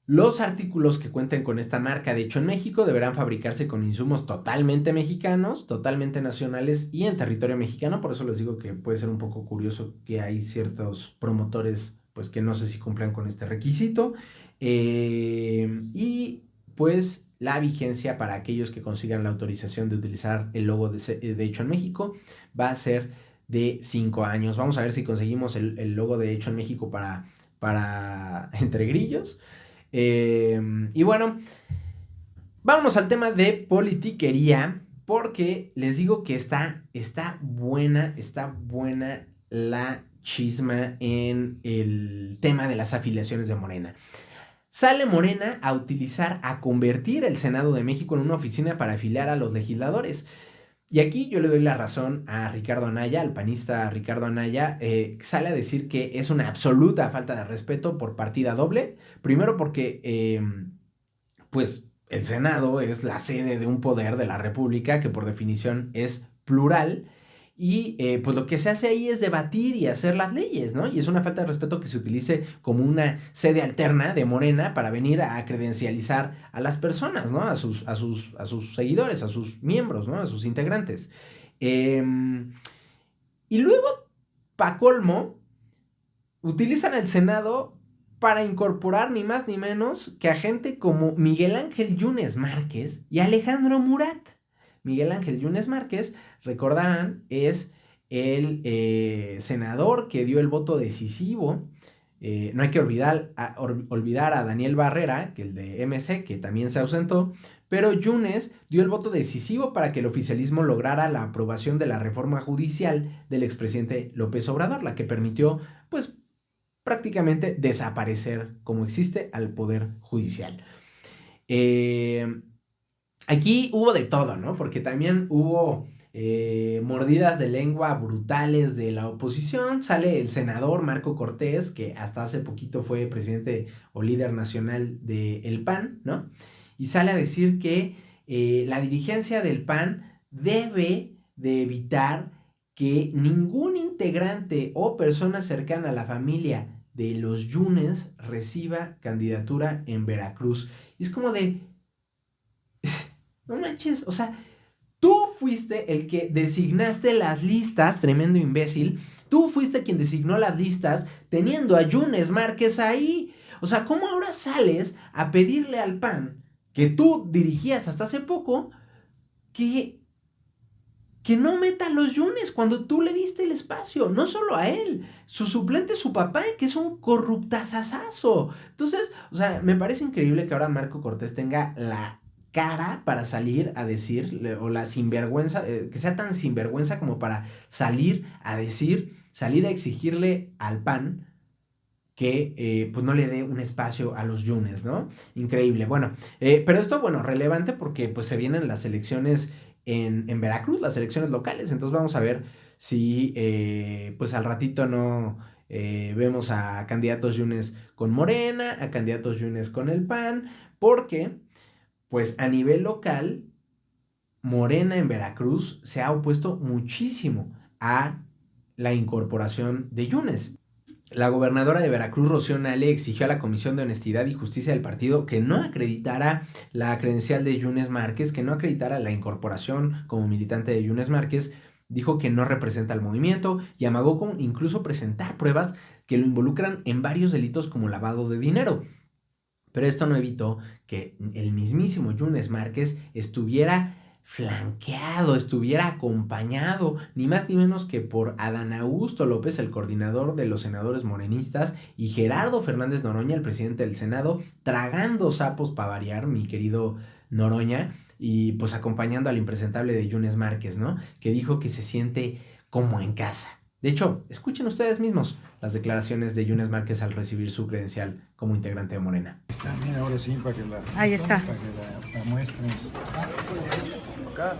los artículos que cuenten con esta marca de Hecho en México deberán fabricarse con insumos totalmente mexicanos, totalmente nacionales y en territorio mexicano. Por eso les digo que puede ser un poco curioso que hay ciertos promotores, pues, que no sé si cumplan con este requisito. Y pues la vigencia para aquellos que consigan la autorización de utilizar el logo de Hecho en México va a ser de 5 años. Vamos a ver si conseguimos el logo de Hecho en México para Entre Grillos. Y bueno, vámonos al tema de politiquería, porque les digo que está buena la chisma en el tema de las afiliaciones de Morena. Sale Morena a convertir el Senado de México en una oficina para afiliar a los legisladores. Y aquí yo le doy la razón a Ricardo Anaya, al panista Ricardo Anaya, sale a decir que es una absoluta falta de respeto por partida doble. Primero porque, pues, el Senado es la sede de un poder de la República que por definición es plural. Y pues lo que se hace ahí es debatir y hacer las leyes, ¿no? Y es una falta de respeto que se utilice como una sede alterna de Morena para venir a credencializar a las personas, ¿no? A sus seguidores, a sus miembros, ¿no? A sus integrantes. Y luego, pa' colmo, utilizan el Senado para incorporar ni más ni menos que a gente como Miguel Ángel Yunes Márquez y Alejandro Murat. Miguel Ángel Yunes Márquez, recordarán, es el senador que dio el voto decisivo. No hay que olvidar a Daniel Barrera, que el de MC, que también se ausentó, pero Yunes dio el voto decisivo para que el oficialismo lograra la aprobación de la reforma judicial del expresidente López Obrador, la que permitió, pues, prácticamente desaparecer como existe al Poder Judicial. Aquí hubo de todo, ¿no? Porque también hubo mordidas de lengua brutales de la oposición. Sale el senador Marco Cortés, que hasta hace poquito fue presidente o líder nacional del PAN, ¿no? Y sale a decir que la dirigencia del PAN debe de evitar que ningún integrante o persona cercana a la familia de los Yunes reciba candidatura en Veracruz. Y es como de... No manches, o sea, tú fuiste el que designaste las listas, tremendo imbécil. Tú fuiste quien designó las listas teniendo a Yunes Márquez ahí. O sea, ¿cómo ahora sales a pedirle al PAN, que tú dirigías hasta hace poco, que no meta a los Yunes cuando tú le diste el espacio? No solo a él, su suplente, su papá, que es un corruptazazazo. Entonces, o sea, me parece increíble que ahora Marco Cortés tenga la cara para salir a decir, o la sinvergüenza, que sea tan sinvergüenza como para salir a decir, salir a exigirle al PAN que pues no le dé un espacio a los Yunes, ¿no? Increíble. Bueno, pero esto, bueno, relevante porque pues se vienen las elecciones en Veracruz, las elecciones locales. Entonces vamos a ver si pues al ratito no vemos a candidatos Yunes con Morena, a candidatos Yunes con el PAN, porque pues a nivel local, Morena en Veracruz se ha opuesto muchísimo a la incorporación de Yunes. La gobernadora de Veracruz, Rocío Nale, exigió a la Comisión de Honestidad y Justicia del partido que no acreditara la credencial de Yunes Márquez, que no acreditara la incorporación como militante de Yunes Márquez. Dijo que no representa al movimiento y amagó con incluso presentar pruebas que lo involucran en varios delitos como lavado de dinero. Pero esto no evitó que el mismísimo Yunes Márquez estuviera flanqueado, estuviera acompañado, ni más ni menos que por Adán Augusto López, el coordinador de los senadores morenistas, y Gerardo Fernández Noroña, el presidente del Senado, tragando sapos para variar, mi querido Noroña, y pues acompañando al impresentable de Yunes Márquez, ¿no? Que dijo que se siente como en casa. De hecho, escuchen ustedes mismos las declaraciones de Yunes Márquez al recibir su credencial como integrante de Morena. También ahora sí, para que la, ahí está. Para que la muestren. Acá.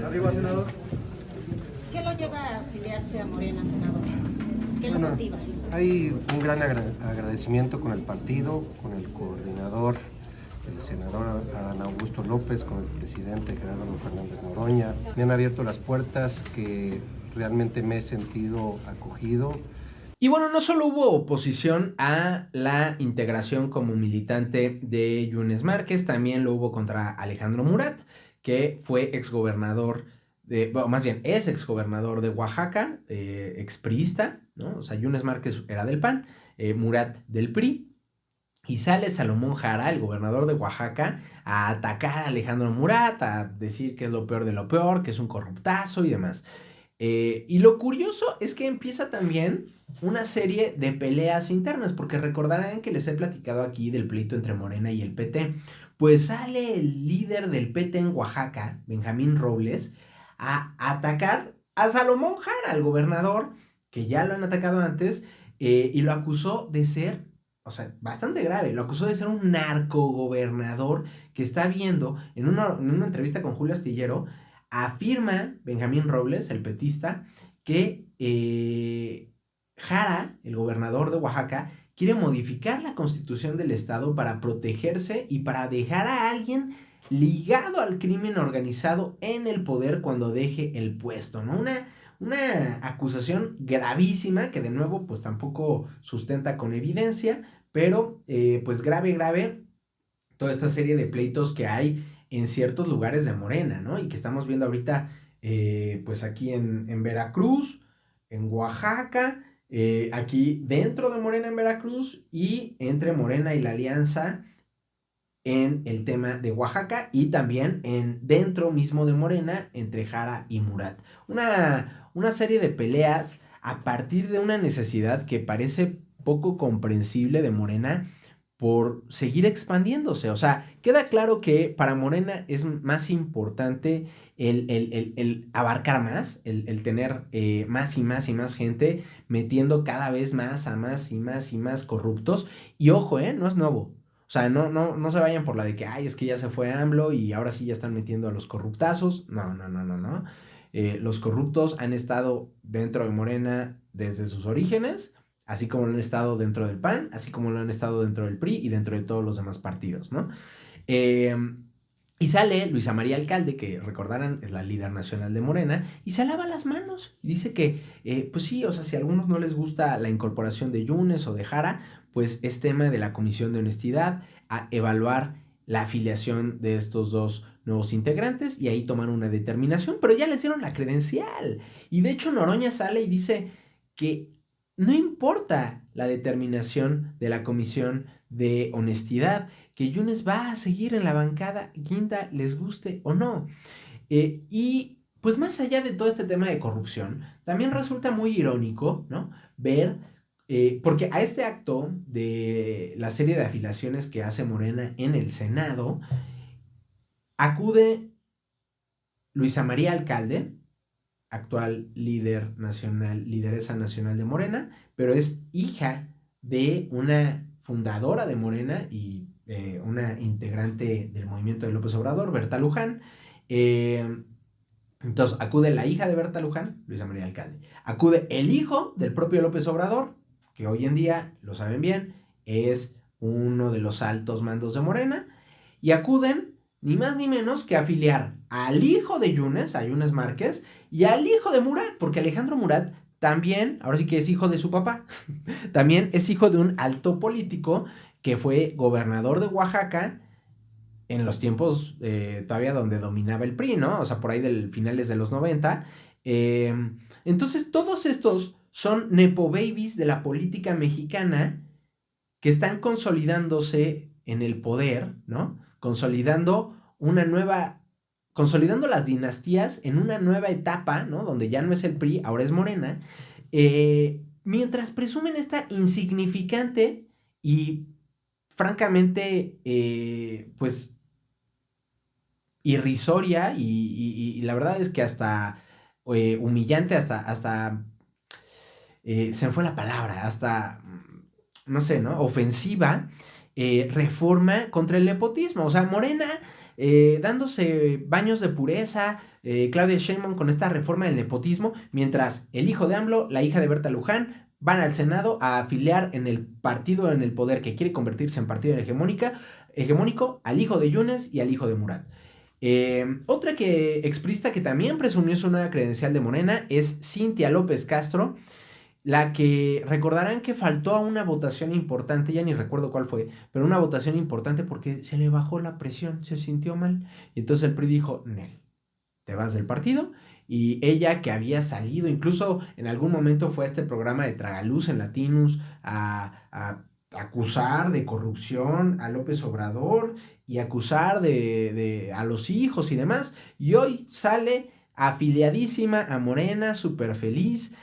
Arriba, senador. ¿Qué lo lleva a afiliarse a Morena, senador? ¿Qué lo motiva? Hay un gran agradecimiento con el partido, con el coordinador, el senador Adán Augusto López, con el presidente Gerardo Fernández Noroña. Me han abierto las puertas que realmente me he sentido acogido. Y bueno, no solo hubo oposición a la integración como militante de Yunes Márquez, también lo hubo contra Alejandro Murat, que fue exgobernador, más bien es exgobernador de Oaxaca, expriista, ¿no? O sea, Yunes Márquez era del PAN, Murat del PRI, y sale Salomón Jara, el gobernador de Oaxaca, a atacar a Alejandro Murat, a decir que es lo peor de lo peor, que es un corruptazo y demás. Y lo curioso es que empieza también una serie de peleas internas, porque recordarán que les he platicado aquí del pleito entre Morena y el PT. Pues sale el líder del PT en Oaxaca, Benjamín Robles, a atacar a Salomón Jara, el gobernador, que ya lo han atacado antes, y lo acusó de ser, o sea, bastante grave, lo acusó de ser un narcogobernador que está viendo en una entrevista con Julio Astillero. Afirma Benjamín Robles, el petista, que Jara, el gobernador de Oaxaca, quiere modificar la constitución del estado para protegerse y para dejar a alguien ligado al crimen organizado en el poder cuando deje el puesto, ¿no? Una acusación gravísima que de nuevo pues tampoco sustenta con evidencia, pero pues grave toda esta serie de pleitos que hay en ciertos lugares de Morena, ¿no? Y que estamos viendo ahorita, pues aquí en Veracruz, en Oaxaca, aquí dentro de Morena en Veracruz y entre Morena y la Alianza en el tema de Oaxaca y también dentro mismo de Morena entre Jara y Murat. Una serie de peleas a partir de una necesidad que parece poco comprensible de Morena por seguir expandiéndose. O sea, queda claro que para Morena es más importante el abarcar más, el tener más y más y más gente metiendo cada vez más a más y más y más corruptos. Y ojo, no es nuevo. O sea, no se vayan por la de que, ay, es que ya se fue AMLO y ahora sí ya están metiendo a los corruptazos. No. Los corruptos han estado dentro de Morena desde sus orígenes, así como lo han estado dentro del PAN, así como lo han estado dentro del PRI y dentro de todos los demás partidos, ¿no? Y sale Luisa María Alcalde, que recordarán es la líder nacional de Morena, y se lava las manos. Y dice que, pues sí, o sea, si a algunos no les gusta la incorporación de Yunes o de Jara, pues es tema de la Comisión de Honestidad a evaluar la afiliación de estos dos nuevos integrantes y ahí toman una determinación, pero ya les dieron la credencial. Y de hecho Noroña sale y dice que no importa la determinación de la Comisión de Honestidad, que Yunes va a seguir en la bancada, guinda, les guste o no. Y pues más allá de todo este tema de corrupción, también resulta muy irónico, ¿no? Ver, porque a este acto de la serie de afiliaciones que hace Morena en el Senado, acude Luisa María Alcalde, actual líder nacional, lideresa nacional de Morena, pero es hija de una fundadora de Morena y una integrante del movimiento de López Obrador, Berta Luján. Entonces acude la hija de Berta Luján, Luisa María Alcalde. Acude el hijo del propio López Obrador, que hoy en día, lo saben bien, es uno de los altos mandos de Morena. Y acuden ni más ni menos que afiliar al hijo de Yunes, a Yunes Márquez, y al hijo de Murat, porque Alejandro Murat también, ahora sí que es hijo de su papá, también es hijo de un alto político que fue gobernador de Oaxaca en los tiempos todavía donde dominaba el PRI, ¿no? O sea, por ahí del finales de los 90. Entonces, todos estos son nepo babies de la política mexicana que están consolidándose en el poder, ¿no? Consolidando las dinastías en una nueva etapa, ¿no? Donde ya no es el PRI, ahora es Morena, mientras presumen esta insignificante y francamente, pues, irrisoria y la verdad es que hasta humillante, hasta se me fue la palabra, hasta, no sé, ¿no? Ofensiva, reforma contra el nepotismo. O sea, Morena dándose baños de pureza, Claudia Sheinbaum con esta reforma del nepotismo, mientras el hijo de AMLO, la hija de Berta Luján, van al Senado a afiliar en el partido en el poder que quiere convertirse en partido hegemónico al hijo de Yunes y al hijo de Murat. Otra exprista que también presumió su nueva credencial de Morena es Cintia López Castro, la que recordarán que faltó a una votación importante, ya ni recuerdo cuál fue, pero una votación importante porque se le bajó la presión, se sintió mal, y entonces el PRI dijo, Nel, te vas del partido, y ella que había salido, incluso en algún momento fue a este programa de Tragaluz en Latinus a acusar de corrupción a López Obrador y acusar a los hijos y demás, y hoy sale afiliadísima a Morena, súper feliz.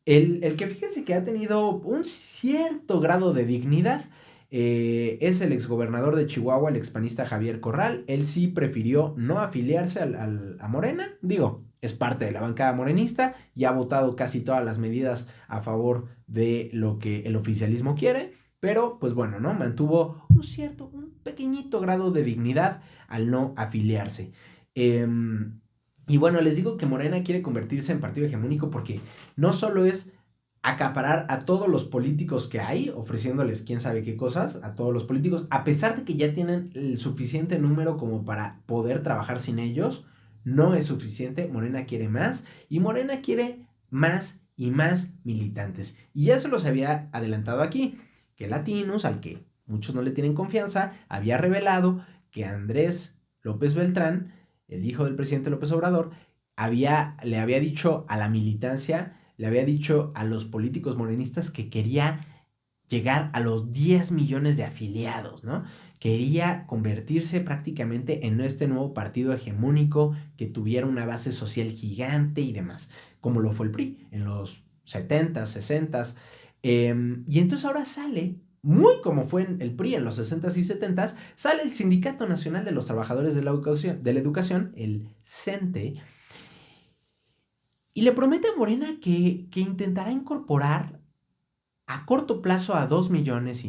El que fíjense que ha tenido un cierto grado de dignidad es el exgobernador de Chihuahua, el expanista Javier Corral. Él sí prefirió no afiliarse a Morena, digo, es parte de la bancada morenista y ha votado casi todas las medidas a favor de lo que el oficialismo quiere, pero pues bueno, ¿no? Mantuvo un pequeñito grado de dignidad al no afiliarse. Y bueno, les digo que Morena quiere convertirse en partido hegemónico porque no solo es acaparar a todos los políticos que hay, ofreciéndoles quién sabe qué cosas a todos los políticos, a pesar de que ya tienen el suficiente número como para poder trabajar sin ellos, no es suficiente, Morena quiere más, y Morena quiere más y más militantes. Y ya se los había adelantado aquí, que Latinus, al que muchos no le tienen confianza, había revelado que Andrés López Beltrán, el hijo del presidente López Obrador, le había dicho a la militancia, le había dicho a los políticos morenistas que quería llegar a los 10 millones de afiliados, ¿no? Quería convertirse prácticamente en este nuevo partido hegemónico que tuviera una base social gigante y demás, como lo fue el PRI en los 70s, 60s. Y entonces ahora sale, muy como fue en el PRI en los 60s y 70s, sale el Sindicato Nacional de los Trabajadores de la Educación, el CENTE, y le promete a Morena que intentará incorporar a corto plazo a 2,5 millones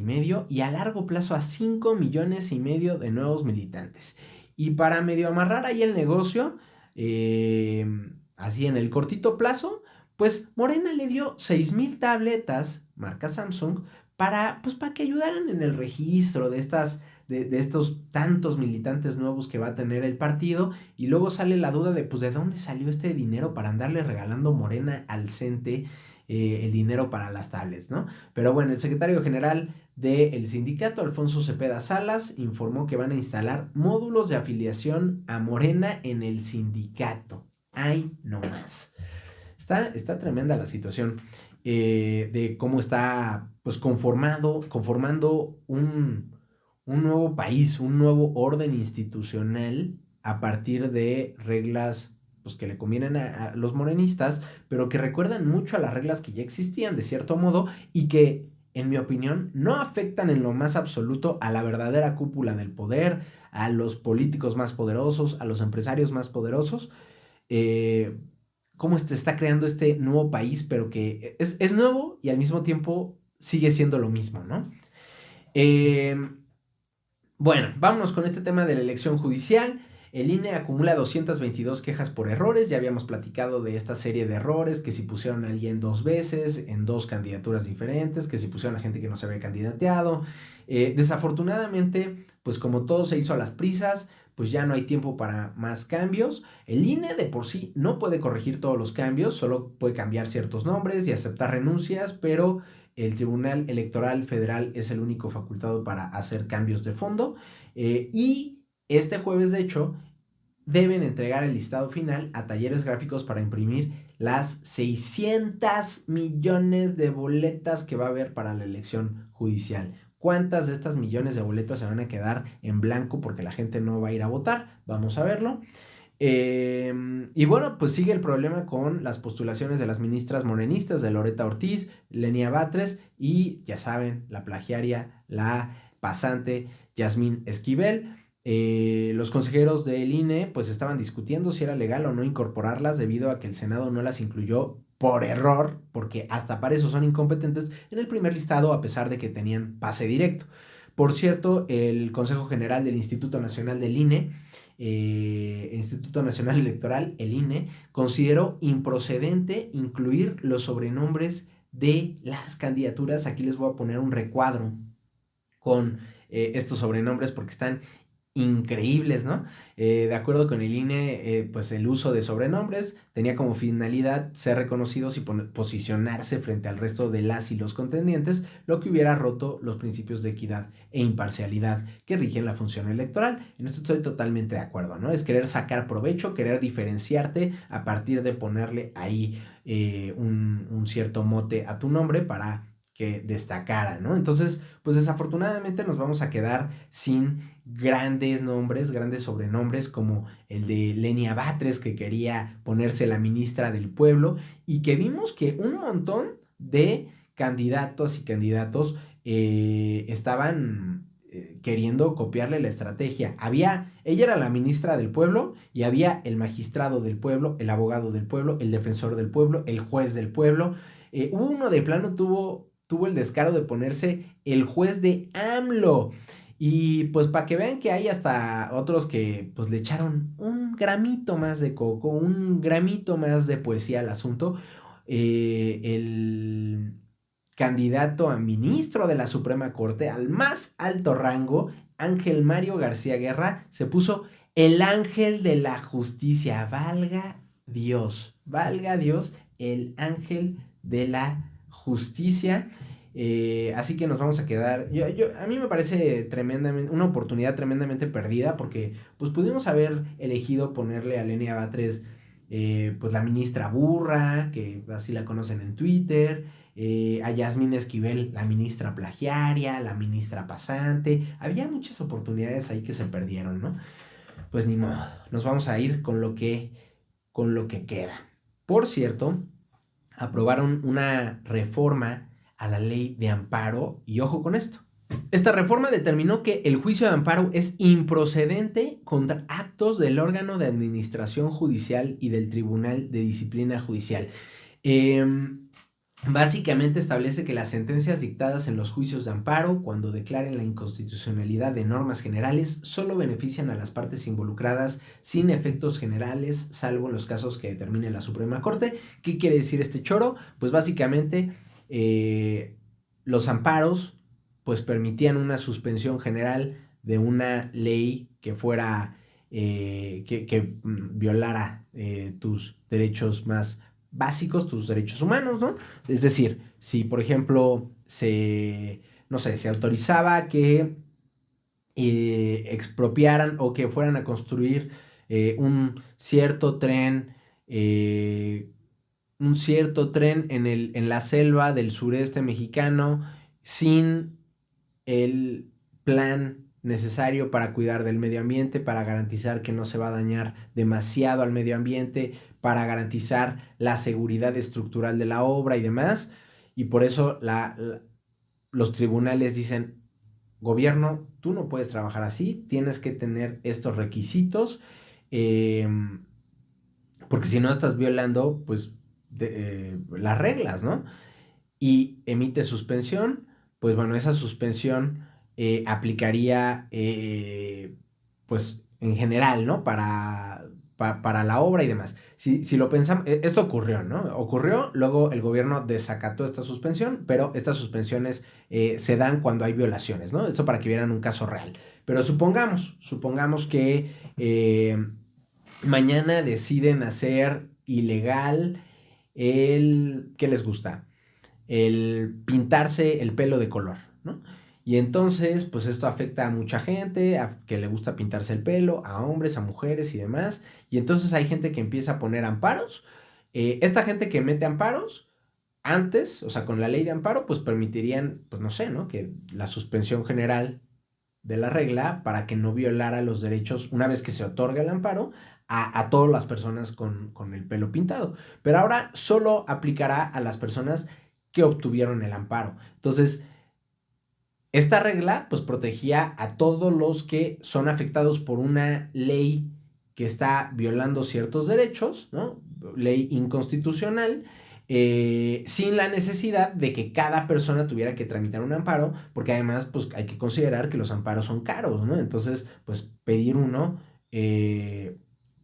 y a largo plazo a 5,5 millones de nuevos militantes. Y para medio amarrar ahí el negocio, así en el cortito plazo, pues Morena le dio 6,000 tabletas, marca Samsung, para que ayudaran en el registro de estos tantos militantes nuevos que va a tener el partido. Y luego sale la duda de dónde salió este dinero para andarle regalando Morena al CENTE el dinero para las tablets, ¿no? Pero bueno, el secretario general del sindicato, Alfonso Cepeda Salas, informó que van a instalar módulos de afiliación a Morena en el sindicato. ¡Ay, no más! Está tremenda la situación de cómo está pues conformando un nuevo país, un nuevo orden institucional a partir de reglas pues, que le convienen a los morenistas, pero que recuerdan mucho a las reglas que ya existían de cierto modo y que, en mi opinión, no afectan en lo más absoluto a la verdadera cúpula del poder, a los políticos más poderosos, a los empresarios más poderosos. Cómo se está creando este nuevo país, pero que es nuevo y al mismo tiempo sigue siendo lo mismo, ¿no? Bueno, vámonos con este tema de la elección judicial. El INE acumula 222 quejas por errores. Ya habíamos platicado de esta serie de errores, que si pusieron a alguien 2 veces, en 2 candidaturas diferentes, que si pusieron a gente que no se había candidateado. Desafortunadamente, pues como todo se hizo a las prisas, pues ya no hay tiempo para más cambios. El INE de por sí no puede corregir todos los cambios, solo puede cambiar ciertos nombres y aceptar renuncias, pero el Tribunal Electoral Federal es el único facultado para hacer cambios de fondo. Y este jueves, de hecho, deben entregar el listado final a Talleres Gráficos para imprimir las 600 millones de boletas que va a haber para la elección judicial. ¿Cuántas de estas millones de boletas se van a quedar en blanco porque la gente no va a ir a votar? Vamos a verlo. Y bueno, pues sigue el problema con las postulaciones de las ministras morenistas, de Loreta Ortiz, Lenia Batres y, ya saben, la plagiaria, la pasante Yasmín Esquivel. Los consejeros del INE pues estaban discutiendo si era legal o no incorporarlas debido a que el Senado no las incluyó por error, porque hasta para eso son incompetentes, en el primer listado a pesar de que tenían pase directo. Por cierto, el Consejo General del Instituto Nacional del INE, Instituto Nacional Electoral, el INE, consideró improcedente incluir los sobrenombres de las candidaturas. Aquí les voy a poner un recuadro con estos sobrenombres porque están increíbles, ¿no? De acuerdo con el INE, pues el uso de sobrenombres tenía como finalidad ser reconocidos y posicionarse frente al resto de las y los contendientes, lo que hubiera roto los principios de equidad e imparcialidad que rigen la función electoral. En esto estoy totalmente de acuerdo, ¿no? Es querer sacar provecho, querer diferenciarte a partir de ponerle ahí un cierto mote a tu nombre para que destacara, ¿no? Entonces, pues desafortunadamente nos vamos a quedar sin grandes nombres, grandes sobrenombres como el de Lenia Batres, que quería ponerse la ministra del pueblo, y que vimos que un montón de candidatos y candidatos estaban queriendo copiarle la estrategia. Ella era la ministra del pueblo y había el magistrado del pueblo, el abogado del pueblo, el defensor del pueblo, el juez del pueblo. Uno de plano tuvo el descaro de ponerse el juez de AMLO. Y pues para que vean que hay hasta otros que pues le echaron un gramito más de coco, un gramito más de poesía al asunto. El candidato a ministro de la Suprema Corte, al más alto rango, Ángel Mario García Guerra, se puso el ángel de la justicia. Valga Dios, el ángel de la justicia. Así que nos vamos a quedar. A mí me parece una oportunidad tremendamente perdida, porque pues pudimos haber elegido ponerle a Lenia Batres pues la ministra burra, que así la conocen en Twitter, a Yasmín Esquivel, la ministra plagiaria, la ministra pasante. Había muchas oportunidades ahí que se perdieron, ¿no? Pues ni modo, nos vamos a ir con lo que queda. Por cierto, aprobaron una reforma a la ley de amparo, y ojo con esto. Esta reforma determinó que el juicio de amparo es improcedente contra actos del órgano de administración judicial y del Tribunal de Disciplina Judicial. Básicamente establece que las sentencias dictadas en los juicios de amparo, cuando declaren la inconstitucionalidad de normas generales, solo benefician a las partes involucradas sin efectos generales, salvo en los casos que determine la Suprema Corte. ¿Qué quiere decir este choro? Pues básicamente los amparos pues permitían una suspensión general de una ley que fuera que violara tus derechos más básicos, tus derechos humanos, ¿no? Es decir, si por ejemplo se autorizaba que expropiaran o que fueran a construir un cierto tren en la selva del sureste mexicano sin el plan necesario para cuidar del medio ambiente, para garantizar que no se va a dañar demasiado al medio ambiente, para garantizar la seguridad estructural de la obra y demás. Y por eso los tribunales dicen: gobierno, tú no puedes trabajar así, tienes que tener estos requisitos, porque si no estás violando pues las reglas, ¿no? Y emite suspensión. Pues bueno, esa suspensión aplicaría pues en general, ¿no? Para para la obra y demás. Si lo pensamos, esto ocurrió, ¿no? Ocurrió, luego el gobierno desacató esta suspensión, pero estas suspensiones se dan cuando hay violaciones, ¿no? Esto para que vieran un caso real. Pero supongamos que mañana deciden hacer ilegal ¿qué les gusta? El pintarse el pelo de color, ¿no? Y entonces, pues esto afecta a mucha gente, a que le gusta pintarse el pelo, a hombres, a mujeres y demás. Y entonces hay gente que empieza a poner amparos. Esta gente que mete amparos, antes, o sea, con la ley de amparo, pues permitirían, pues no sé, ¿no? Que la suspensión general de la regla para que no violara los derechos, una vez que se otorga el amparo, a todas las personas con el pelo pintado. Pero ahora solo aplicará a las personas que obtuvieron el amparo. Entonces, esta regla pues protegía a todos los que son afectados por una ley que está violando ciertos derechos, ¿no? Ley inconstitucional, sin la necesidad de que cada persona tuviera que tramitar un amparo, porque además pues hay que considerar que los amparos son caros, ¿no? Entonces, pues pedir uno,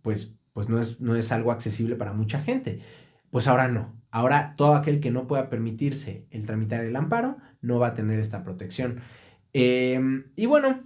pues no es algo accesible para mucha gente. Pues ahora no. Ahora todo aquel que no pueda permitirse el tramitar el amparo no va a tener esta protección. Y bueno,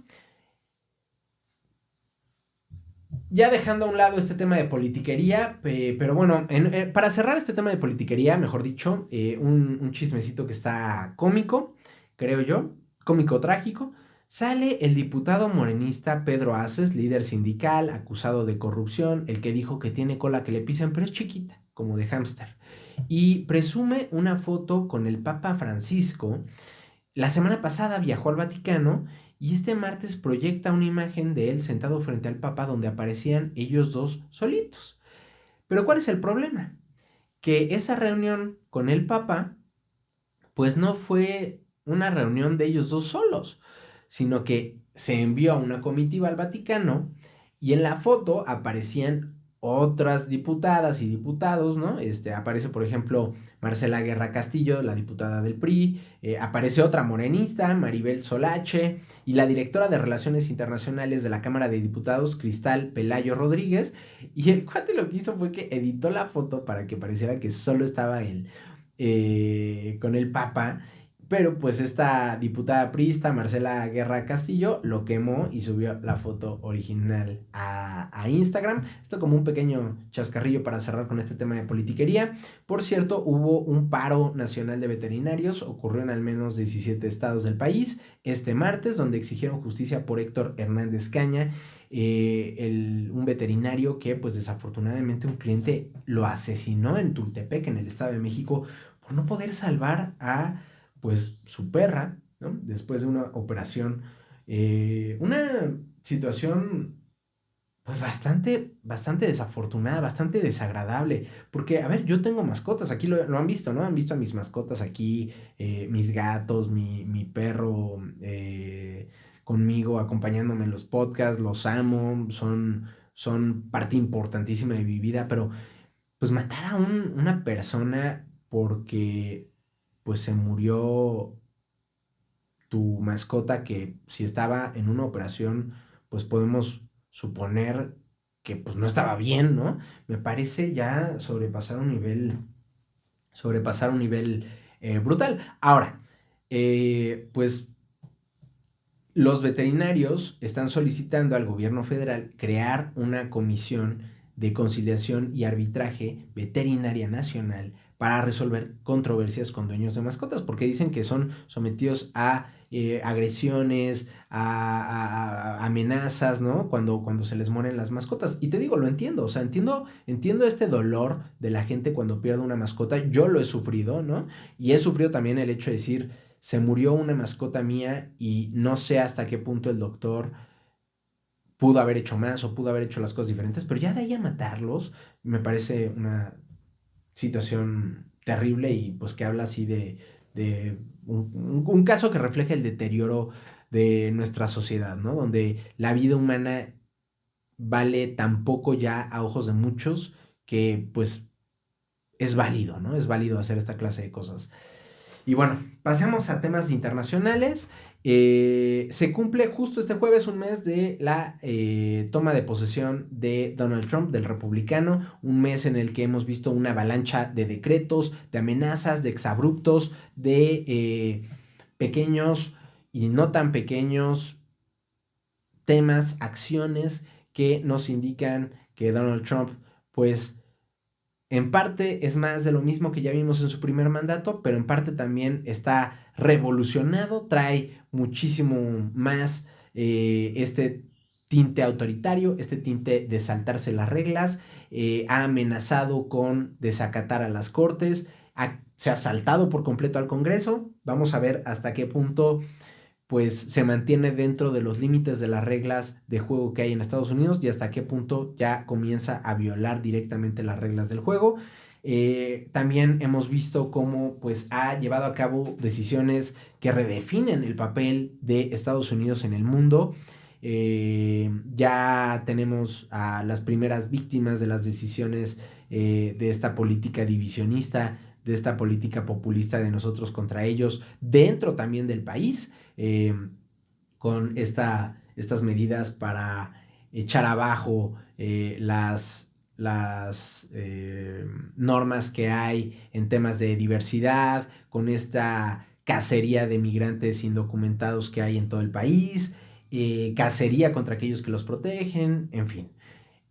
ya dejando a un lado este tema de politiquería, pero bueno, para cerrar este tema de politiquería, mejor dicho, un chismecito que está cómico, creo yo, cómico trágico, sale el diputado morenista Pedro Aces, líder sindical, acusado de corrupción, el que dijo que tiene cola que le pisan, pero es chiquita, como de hámster, y presume una foto con el Papa Francisco. La semana pasada viajó al Vaticano y este martes proyecta una imagen de él sentado frente al Papa donde aparecían ellos dos solitos. Pero ¿cuál es el problema? Que esa reunión con el Papa pues no fue una reunión de ellos dos solos, sino que se envió a una comitiva al Vaticano y en la foto aparecían otras diputadas y diputados, ¿no? Aparece, por ejemplo, Marcela Guerra Castillo, la diputada del PRI, aparece otra morenista, Maribel Solache, y la directora de Relaciones Internacionales de la Cámara de Diputados, Cristal Pelayo Rodríguez, y el cuate lo que hizo fue que editó la foto para que pareciera que solo estaba él con el Papa, pero pues esta diputada priista, Marcela Guerra Castillo, lo quemó y subió la foto original a Instagram. Esto como un pequeño chascarrillo para cerrar con este tema de politiquería. Por cierto, hubo un paro nacional de veterinarios, ocurrió en al menos 17 estados del país este martes, donde exigieron justicia por Héctor Hernández Caña, un veterinario que pues desafortunadamente un cliente lo asesinó en Tultepec, en el Estado de México, por no poder salvar a pues su perra, ¿no? Después de una operación, una situación pues bastante desafortunada, bastante desagradable, porque a ver, yo tengo mascotas, aquí lo han visto, ¿no? Han visto a mis mascotas aquí, mis gatos, mi perro conmigo, acompañándome en los podcasts, los amo, son parte importantísima de mi vida, pero pues matar a una persona porque pues se murió tu mascota, que si estaba en una operación, pues podemos suponer que pues no estaba bien, ¿no? Me parece ya sobrepasar un nivel brutal. Ahora, pues los veterinarios están solicitando al gobierno federal crear una comisión de conciliación y arbitraje veterinaria nacional para resolver controversias con dueños de mascotas, porque dicen que son sometidos a agresiones, a amenazas, ¿no? Cuando se les mueren las mascotas. Y te digo, lo entiendo, o sea, entiendo este dolor de la gente cuando pierde una mascota. Yo lo he sufrido, ¿no? Y he sufrido también el hecho de decir, se murió una mascota mía y no sé hasta qué punto el doctor pudo haber hecho más o pudo haber hecho las cosas diferentes, pero ya de ahí a matarlos me parece una situación terrible y pues que habla así de un caso que refleja el deterioro de nuestra sociedad, ¿no? Donde la vida humana vale tan poco ya a ojos de muchos que pues es válido, ¿no? Es válido hacer esta clase de cosas. Y bueno, pasemos a temas internacionales. Se cumple justo este jueves un mes de la toma de posesión de Donald Trump, del republicano, un mes en el que hemos visto una avalancha de decretos, de amenazas, de exabruptos, de pequeños y no tan pequeños temas, acciones que nos indican que Donald Trump, pues, en parte es más de lo mismo que ya vimos en su primer mandato, pero en parte también está revolucionado, trae muchísimo más este tinte autoritario, este tinte de saltarse las reglas, ha amenazado con desacatar a las cortes, se ha saltado por completo al Congreso. Vamos a ver hasta qué punto pues se mantiene dentro de los límites de las reglas de juego que hay en Estados Unidos y hasta qué punto ya comienza a violar directamente las reglas del juego. También hemos visto cómo pues ha llevado a cabo decisiones que redefinen el papel de Estados Unidos en el mundo. Ya tenemos a las primeras víctimas de las decisiones de esta política divisionista, de esta política populista de nosotros contra ellos, dentro también del país, con estas medidas para echar abajo las normas que hay en temas de diversidad, con esta cacería de migrantes indocumentados que hay en todo el país, cacería contra aquellos que los protegen, en fin.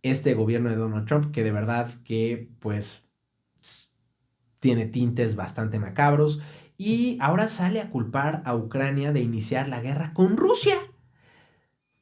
Este gobierno de Donald Trump, que de verdad que pues tiene tintes bastante macabros, y ahora sale a culpar a Ucrania de iniciar la guerra con Rusia.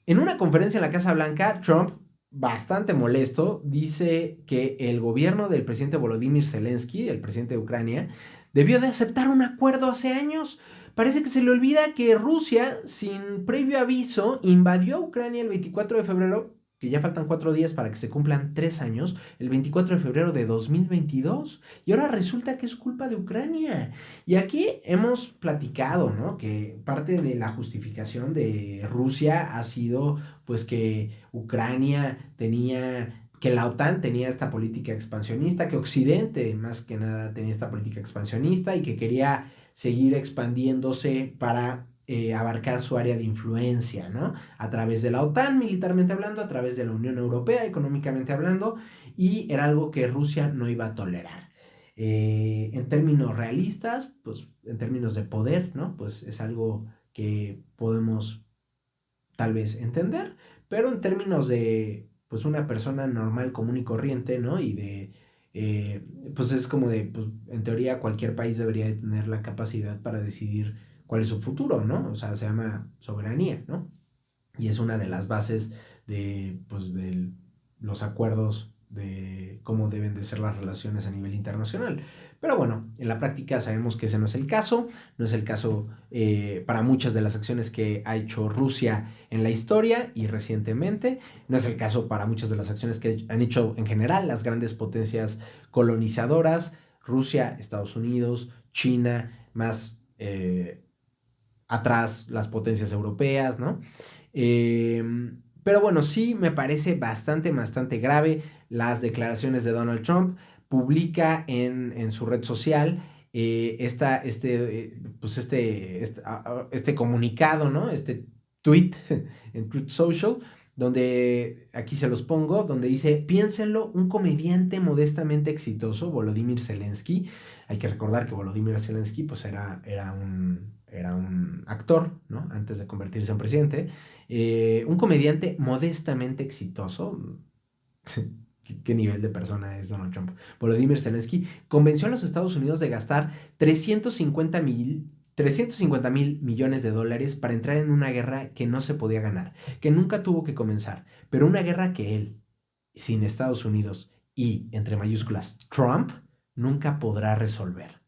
En una conferencia en la Casa Blanca, Trump, bastante molesto, dice que el gobierno del presidente Volodymyr Zelensky, el presidente de Ucrania, debió de aceptar un acuerdo hace años. Parece que se le olvida que Rusia, sin previo aviso, invadió a Ucrania el 24 de febrero, que ya faltan 4 días para que se cumplan 3 años, el 24 de febrero de 2022, y ahora resulta que es culpa de Ucrania. Y aquí hemos platicado, ¿no?, que parte de la justificación de Rusia ha sido, pues, que Ucrania que la OTAN tenía esta política expansionista, que Occidente, más que nada, tenía esta política expansionista y que quería seguir expandiéndose para abarcar su área de influencia, ¿no? A través de la OTAN, militarmente hablando, a través de la Unión Europea, económicamente hablando, y era algo que Rusia no iba a tolerar. En términos realistas, pues en términos de poder, ¿no? Pues es algo que podemos tal vez entender, pero en términos de, pues, una persona normal, común y corriente, ¿no? Y pues es como de, pues, en teoría cualquier país debería de tener la capacidad para decidir cuál es su futuro, ¿no? O sea, se llama soberanía, ¿no? Y es una de las bases de, pues, de los acuerdos de cómo deben de ser las relaciones a nivel internacional. Pero bueno, en la práctica sabemos que ese no es el caso, no es el caso para muchas de las acciones que ha hecho Rusia en la historia y recientemente, no es el caso para muchas de las acciones que han hecho en general las grandes potencias colonizadoras, Rusia, Estados Unidos, China, más atrás las potencias europeas, ¿no? Pero bueno, sí me parece bastante este Donald Trump. Publica en su red social este comunicado, ¿no? Este tweet en Truth Social, donde aquí se los pongo, donde dice: piénsenlo, un comediante modestamente exitoso, Volodymyr Zelensky. Hay que recordar que Volodymyr Zelensky pues era un actor, ¿no?, antes de convertirse en presidente. Un comediante modestamente exitoso. ¿Qué nivel de persona es Donald Trump? Volodymyr Zelensky convenció a los Estados Unidos de gastar 350 mil millones de dólares para entrar en una guerra que no se podía ganar, que nunca tuvo que comenzar, pero una guerra que él, sin Estados Unidos y, entre mayúsculas, Trump, nunca podrá resolver.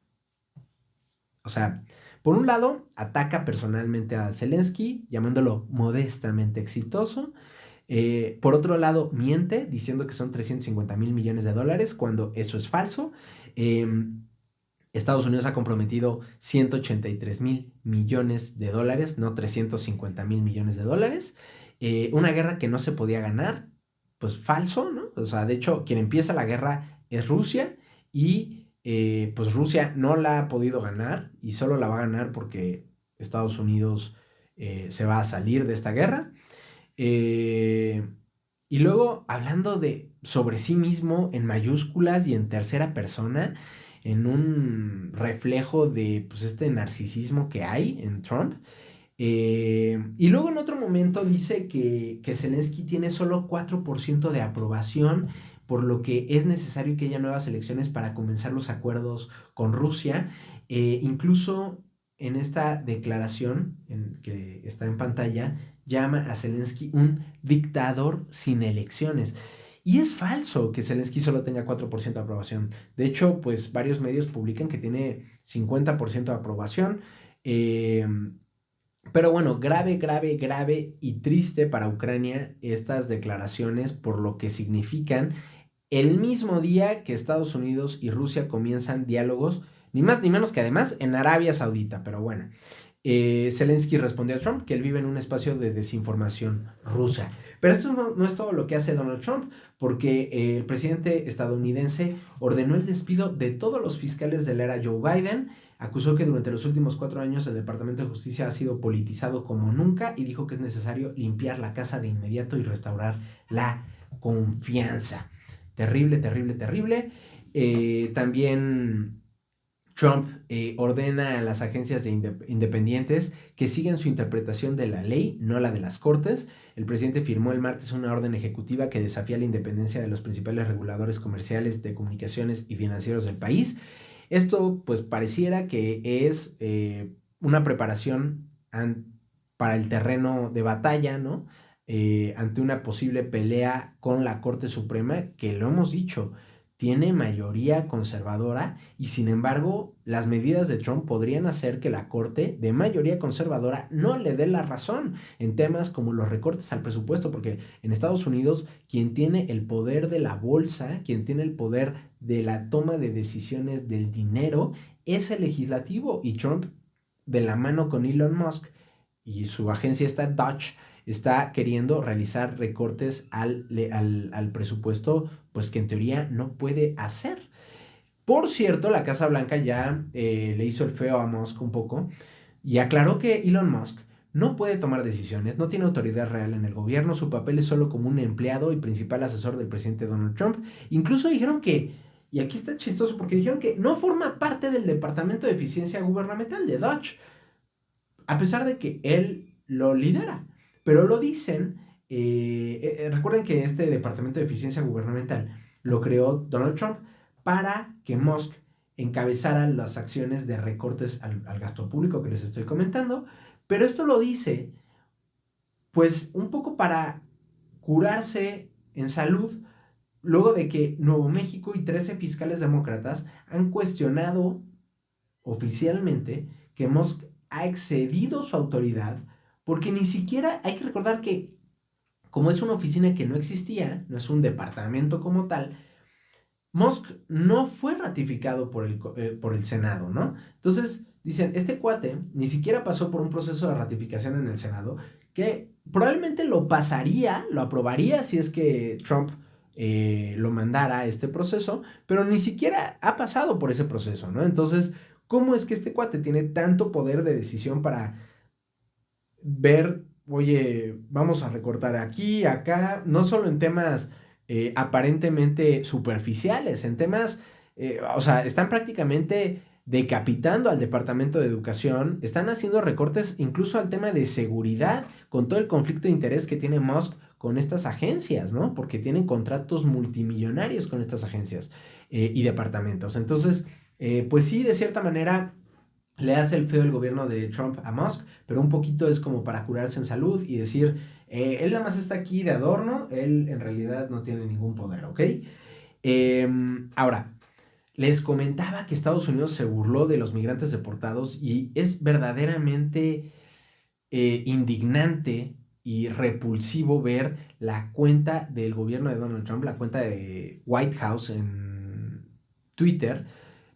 O sea, por un lado, ataca personalmente a Zelensky, llamándolo modestamente exitoso. Por otro lado, miente diciendo que son 350 mil millones de dólares cuando eso es falso. Estados Unidos ha comprometido 183 mil millones de dólares, no 350 mil millones de dólares. Una guerra que no se podía ganar, pues falso, ¿no? O sea, de hecho, quien empieza la guerra es Rusia y pues Rusia no la ha podido ganar y solo la va a ganar porque Estados Unidos se va a salir de esta guerra. Y luego, hablando sobre sí mismo en mayúsculas y en tercera persona, en un reflejo de pues, este narcisismo que hay en Trump. Y luego en otro momento dice que Zelensky tiene solo 4% de aprobación, por lo que es necesario que haya nuevas elecciones para comenzar los acuerdos con Rusia. Incluso en esta declaración que está en pantalla, llama a Zelensky un dictador sin elecciones. Y es falso que Zelensky solo tenga 4% de aprobación. De hecho, pues varios medios publican que tiene 50% de aprobación. Pero bueno, grave y triste para Ucrania estas declaraciones por lo que significan el mismo día que Estados Unidos y Rusia comienzan diálogos, ni más ni menos que además en Arabia Saudita. Pero bueno, Zelensky respondió a Trump que él vive en un espacio de desinformación rusa. Pero esto no es todo lo que hace Donald Trump, porque el presidente estadounidense ordenó el despido de todos los fiscales de la era Joe Biden, acusó que durante los últimos 4 años el Departamento de Justicia ha sido politizado como nunca y dijo que es necesario limpiar la casa de inmediato y restaurar la confianza. Terrible. También Trump ordena a las agencias independientes que sigan su interpretación de la ley, no la de las cortes. El presidente firmó el martes una orden ejecutiva que desafía la independencia de los principales reguladores comerciales, de comunicaciones y financieros del país. Esto pues pareciera que es una preparación para el terreno de batalla, ¿no? Ante una posible pelea con la Corte Suprema, que lo hemos dicho, tiene mayoría conservadora y sin embargo las medidas de Trump podrían hacer que la Corte de mayoría conservadora no le dé la razón en temas como los recortes al presupuesto, porque en Estados Unidos quien tiene el poder de la bolsa, quien tiene el poder de la toma de decisiones del dinero es el legislativo, y Trump, de la mano con Elon Musk y su agencia está Dodge, está queriendo realizar recortes al presupuesto, pues que en teoría no puede hacer. Por cierto, la Casa Blanca ya le hizo el feo a Musk un poco y aclaró que Elon Musk no puede tomar decisiones, no tiene autoridad real en el gobierno, su papel es solo como un empleado y principal asesor del presidente Donald Trump. Incluso dijeron que, y aquí está chistoso porque dijeron que no forma parte del Departamento de Eficiencia Gubernamental de Dodge, a pesar de que él lo lidera. Pero lo dicen, recuerden que este Departamento de Eficiencia Gubernamental lo creó Donald Trump para que Musk encabezara las acciones de recortes al gasto público que les estoy comentando, pero esto lo dice pues un poco para curarse en salud, luego de que Nuevo México y 13 fiscales demócratas han cuestionado oficialmente que Musk ha excedido su autoridad, porque ni siquiera hay que recordar que como es una oficina que no existía, no es un departamento como tal, Musk no fue ratificado por el Senado, ¿no? Entonces, dicen, este cuate ni siquiera pasó por un proceso de ratificación en el Senado, que probablemente lo pasaría, lo aprobaría si es que Trump lo mandara a este proceso, pero ni siquiera ha pasado por ese proceso, ¿no? Entonces, ¿cómo es que este cuate tiene tanto poder de decisión para ver, oye, vamos a recortar aquí, acá, no solo en temas aparentemente superficiales, en temas, o sea, están prácticamente decapitando al Departamento de Educación, están haciendo recortes incluso al tema de seguridad, con todo el conflicto de interés que tiene Musk con estas agencias, ¿no? Porque tienen contratos multimillonarios con estas agencias y departamentos. Entonces, pues sí, de cierta manera le hace el feo el gobierno de Trump a Musk, pero un poquito es como para curarse en salud y decir, él nada más está aquí de adorno, él en realidad no tiene ningún poder, ¿ok? Ahora, les comentaba que Estados Unidos se burló de los migrantes deportados y es verdaderamente indignante y repulsivo ver la cuenta del gobierno de Donald Trump, la cuenta de White House en Twitter,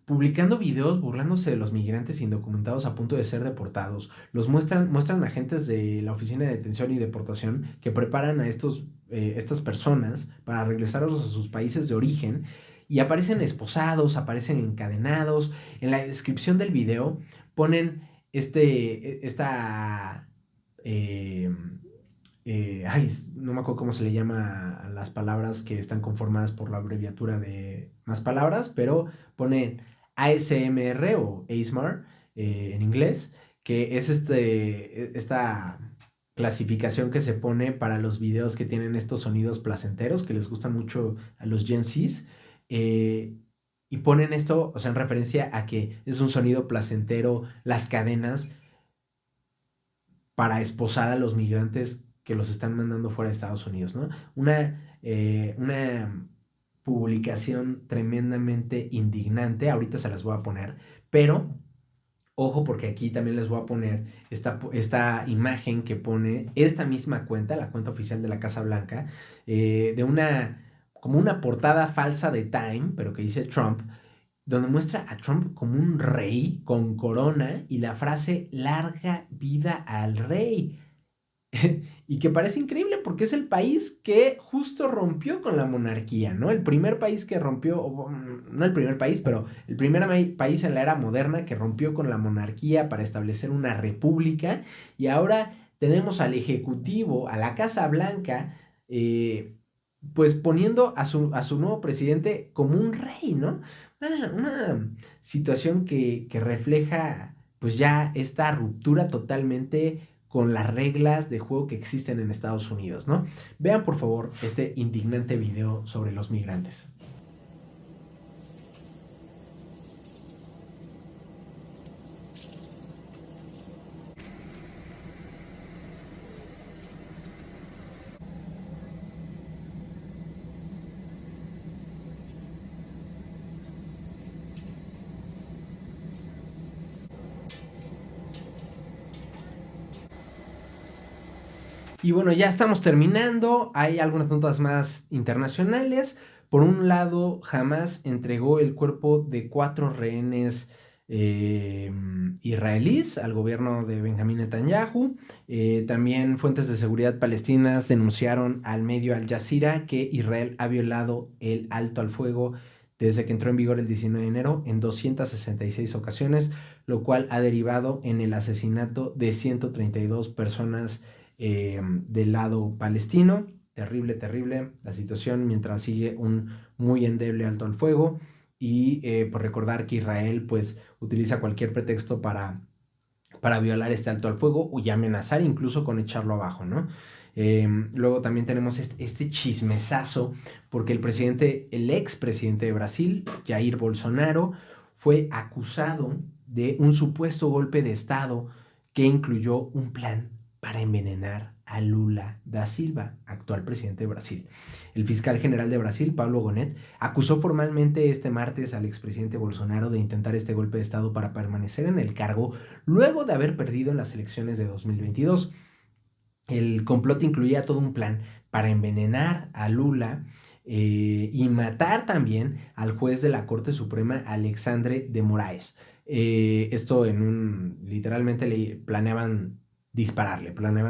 publicando videos burlándose de los migrantes indocumentados a punto de ser deportados. Los muestran agentes de la Oficina de Detención y Deportación que preparan a estas personas para regresarlos a sus países de origen y aparecen esposados, aparecen encadenados. En la descripción del video ponen esta no me acuerdo cómo se le llama a las palabras que están conformadas por la abreviatura de más palabras, pero ponen ASMR o ASMR en inglés, que es esta clasificación que se pone para los videos que tienen estos sonidos placenteros que les gustan mucho a los Gen Zs. Y ponen esto, o sea, en referencia a que es un sonido placentero, las cadenas, para esposar a los migrantes que los están mandando fuera de Estados Unidos, ¿no? Una publicación tremendamente indignante, ahorita se las voy a poner, pero ojo porque aquí también les voy a poner esta imagen que pone esta misma cuenta, la cuenta oficial de la Casa Blanca, como una portada falsa de Time, pero que dice Trump, donde muestra a Trump como un rey con corona y la frase "larga vida al rey". Y que parece increíble porque es el país que justo rompió con la monarquía, ¿no? El primer país que rompió, no el primer país, pero el primer país en la era moderna que rompió con la monarquía para establecer una república. Y ahora tenemos al Ejecutivo, a la Casa Blanca, pues poniendo a su nuevo presidente como un rey, ¿no? Una situación que refleja pues ya esta ruptura totalmente con las reglas de juego que existen en Estados Unidos, ¿no? Vean por favor este indignante video sobre los migrantes. Y bueno, ya estamos terminando. Hay algunas notas más internacionales. Por un lado, Hamas entregó el cuerpo de 4 rehenes israelíes al gobierno de Benjamín Netanyahu. También fuentes de seguridad palestinas denunciaron al medio Al Jazeera que Israel ha violado el alto al fuego desde que entró en vigor el 19 de enero en 266 ocasiones, lo cual ha derivado en el asesinato de 132 personas del lado palestino. Terrible, terrible la situación mientras sigue un muy endeble alto al fuego. Y por recordar que Israel pues utiliza cualquier pretexto para violar este alto al fuego y amenazar incluso con echarlo abajo, ¿no? Luego también tenemos este chismesazo porque el expresidente de Brasil, Jair Bolsonaro, fue acusado de un supuesto golpe de estado que incluyó un plan para envenenar a Lula da Silva, actual presidente de Brasil. El fiscal general de Brasil, Pablo Gonet, acusó formalmente este martes al expresidente Bolsonaro de intentar este golpe de estado para permanecer en el cargo luego de haber perdido en las elecciones de 2022. El complot incluía todo un plan para envenenar a Lula y matar también al juez de la Corte Suprema, Alexandre de Moraes. Esto literalmente planeaban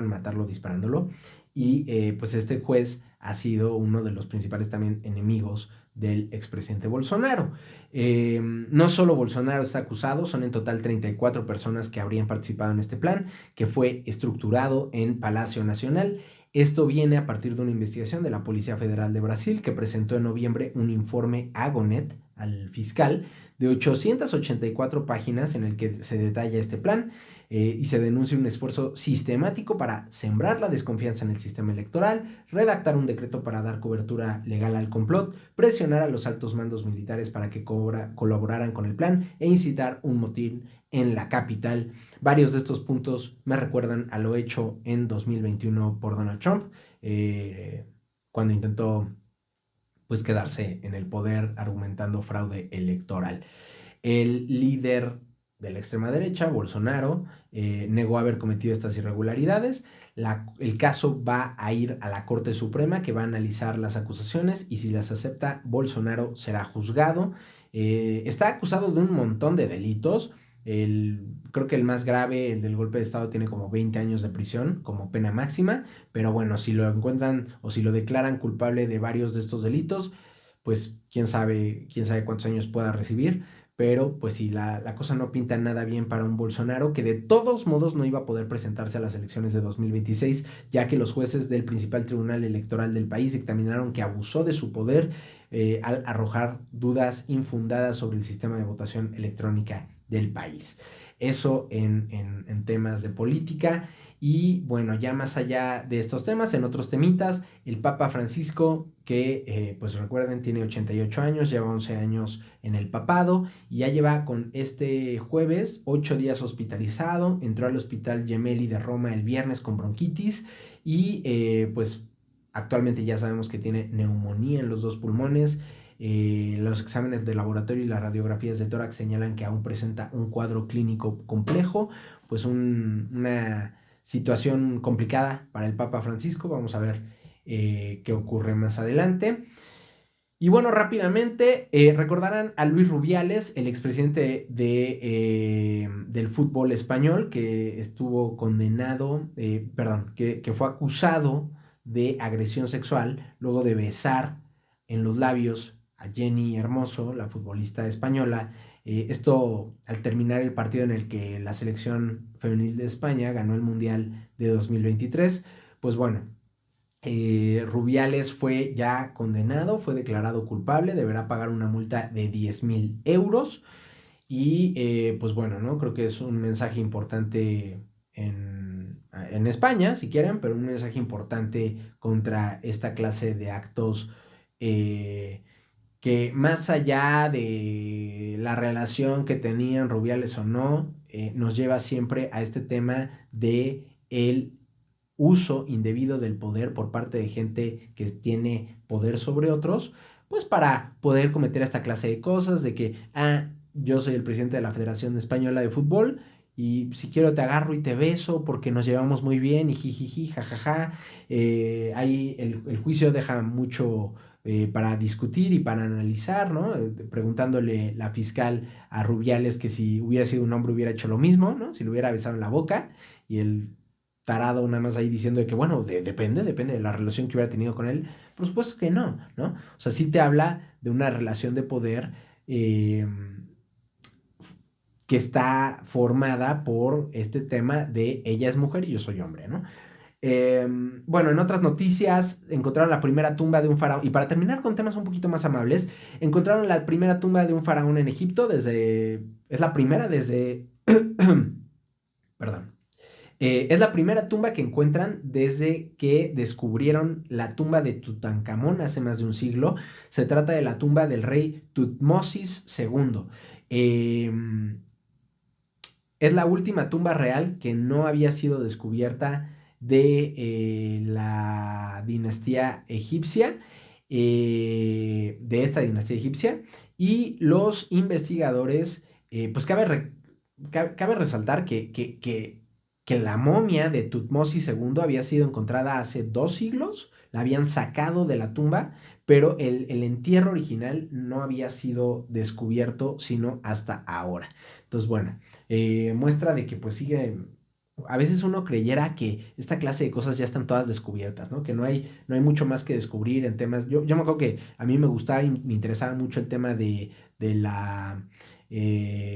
matarlo disparándolo. Y pues este juez ha sido uno de los principales también enemigos del expresidente Bolsonaro. No solo Bolsonaro está acusado, son en total 34 personas que habrían participado en este plan, que fue estructurado en Palacio Nacional. Esto viene a partir de una investigación de la Policía Federal de Brasil, que presentó en noviembre un informe a Gonet, al fiscal, de 884 páginas en el que se detalla este plan y se denuncia un esfuerzo sistemático para sembrar la desconfianza en el sistema electoral, redactar un decreto para dar cobertura legal al complot, presionar a los altos mandos militares para que colaboraran con el plan e incitar un motín en la capital. Varios de estos puntos me recuerdan a lo hecho en 2021 por Donald Trump, cuando intentó pues quedarse en el poder argumentando fraude electoral. El líder de la extrema derecha, Bolsonaro, negó haber cometido estas irregularidades. El caso va a ir a la Corte Suprema, que va a analizar las acusaciones y si las acepta, Bolsonaro será juzgado. Está acusado de un montón de delitos. Creo que el más grave, el del golpe de estado, tiene como 20 años de prisión como pena máxima, pero bueno, si lo encuentran o si lo declaran culpable de varios de estos delitos, pues quién sabe cuántos años pueda recibir, pero pues sí, la cosa no pinta nada bien para un Bolsonaro que de todos modos no iba a poder presentarse a las elecciones de 2026, ya que los jueces del principal tribunal electoral del país dictaminaron que abusó de su poder al arrojar dudas infundadas sobre el sistema de votación electrónica del país. Eso en temas de política. Y bueno, ya más allá de estos temas, en otros temitas, el Papa Francisco, que pues recuerden, tiene 88 años, lleva 11 años en el papado y ya lleva con este jueves 8 días hospitalizado, entró al hospital Gemelli de Roma el viernes con bronquitis y pues actualmente ya sabemos que tiene neumonía en los dos pulmones. Los exámenes de laboratorio y las radiografías de tórax señalan que aún presenta un cuadro clínico complejo, pues una situación complicada para el Papa Francisco. Vamos a ver qué ocurre más adelante. Y bueno, rápidamente, recordarán a Luis Rubiales, el expresidente del fútbol español, que estuvo condenado, que fue acusado de agresión sexual luego de besar en los labios a Jenny Hermoso, la futbolista española. Esto al terminar el partido en el que la selección femenil de España ganó el Mundial de 2023. Pues bueno, Rubiales fue ya condenado, fue declarado culpable, deberá pagar una multa de 10,000 euros. Y pues bueno, ¿no? Creo que es un mensaje importante en España, si quieren, pero un mensaje importante contra esta clase de actos que más allá de la relación que tenían Rubiales o no, nos lleva siempre a este tema de el uso indebido del poder por parte de gente que tiene poder sobre otros, pues para poder cometer esta clase de cosas, de que, yo soy el presidente de la Federación Española de Fútbol, y si quiero te agarro y te beso porque nos llevamos muy bien y jijiji, jajaja. Ahí el juicio deja mucho para discutir y para analizar, ¿no? Preguntándole la fiscal a Rubiales que si hubiera sido un hombre hubiera hecho lo mismo, ¿no? Si le hubiera besado en la boca, y el tarado nada más ahí diciendo de que, bueno, depende de la relación que hubiera tenido con él. Por supuesto que no, ¿no? O sea, sí te habla de una relación de poder que está formada por este tema de ella es mujer y yo soy hombre, ¿no? Bueno, en otras noticias, encontraron la primera tumba de un faraón, y para terminar con temas un poquito más amables, encontraron la primera tumba de un faraón en Egipto es la primera desde, perdón, es la primera tumba que encuentran desde que descubrieron la tumba de Tutankamón hace más de un siglo. Se trata de la tumba del rey Tutmosis II. Es la última tumba real que no había sido descubierta de la dinastía egipcia, de esta dinastía egipcia, y los investigadores, pues cabe resaltar que la momia de Tutmosis II había sido encontrada hace 2 siglos, la habían sacado de la tumba, pero el entierro original no había sido descubierto sino hasta ahora. Entonces, bueno, muestra de que pues sigue, a veces uno creyera que esta clase de cosas ya están todas descubiertas, ¿no? Que no hay mucho más que descubrir en temas. Yo me acuerdo que a mí me gustaba y me interesaba mucho el tema de la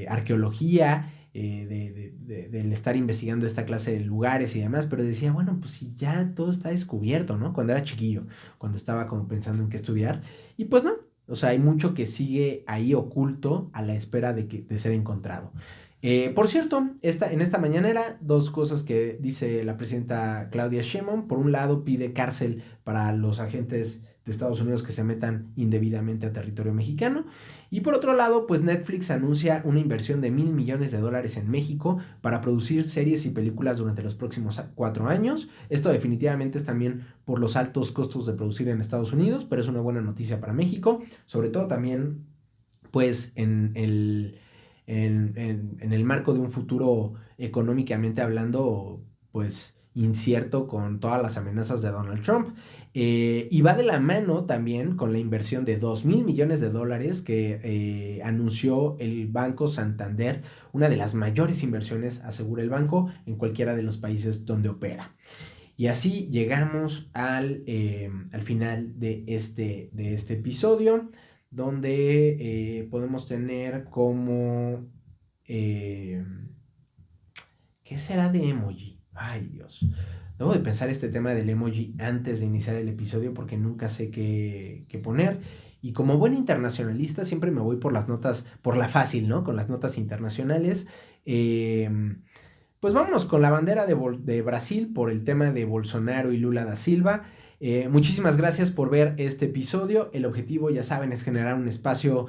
arqueología, del estar investigando esta clase de lugares y demás, pero decía, bueno, pues si ya todo está descubierto, ¿no? Cuando era chiquillo, cuando estaba como pensando en qué estudiar, y pues no, o sea, hay mucho que sigue ahí oculto a la espera de ser encontrado. Por cierto, en esta mañanera, 2 cosas que dice la presidenta Claudia Sheinbaum. Por un lado, pide cárcel para los agentes de Estados Unidos que se metan indebidamente a territorio mexicano. Y por otro lado, pues Netflix anuncia una inversión de $1,000 millones en México para producir series y películas durante los próximos 4 años. Esto definitivamente es también por los altos costos de producir en Estados Unidos, pero es una buena noticia para México, sobre todo también pues en el marco de un futuro económicamente hablando, pues incierto con todas las amenazas de Donald Trump. Y va de la mano también con la inversión de $2,000 millones que anunció el Banco Santander, una de las mayores inversiones, asegura el banco, en cualquiera de los países donde opera. Y así llegamos al final de este episodio donde podemos tener como... ¿qué será de emoji? Ay, Dios. Debo de pensar este tema del emoji antes de iniciar el episodio porque nunca sé qué poner. Y como buen internacionalista siempre me voy por las notas, por la fácil, ¿no? Con las notas internacionales. Pues vámonos con la bandera de Brasil por el tema de Bolsonaro y Lula da Silva. Muchísimas gracias por ver este episodio. El objetivo, ya saben, es generar un espacio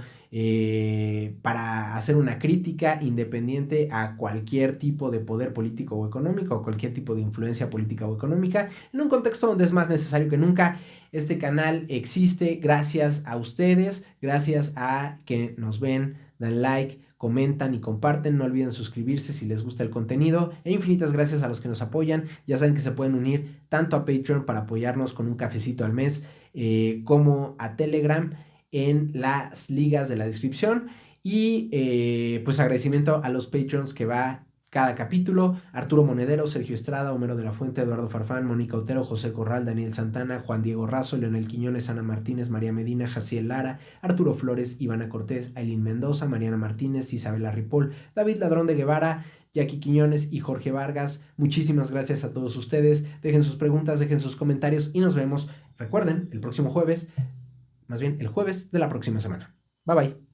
para hacer una crítica independiente a cualquier tipo de poder político o económico o cualquier tipo de influencia política o económica, en un contexto donde es más necesario que nunca. Este canal existe gracias a ustedes, gracias a que nos ven, dan like, comentan y comparten. No olviden suscribirse si les gusta el contenido. E infinitas gracias a los que nos apoyan. Ya saben que se pueden unir tanto a Patreon para apoyarnos con un cafecito al mes, como a Telegram en las ligas de la descripción. Y pues agradecimiento a los Patreons que va cada capítulo: Arturo Monedero, Sergio Estrada, Homero de la Fuente, Eduardo Farfán, Mónica Otero, José Corral, Daniel Santana, Juan Diego Razo, Leonel Quiñones, Ana Martínez, María Medina, Jaciel Lara, Arturo Flores, Ivana Cortés, Ailín Mendoza, Mariana Martínez, Isabela Ripoll, David Ladrón de Guevara, Jackie Quiñones y Jorge Vargas. Muchísimas gracias a todos ustedes. Dejen sus preguntas, dejen sus comentarios y nos vemos, recuerden, el próximo jueves, más bien el jueves de la próxima semana. Bye bye.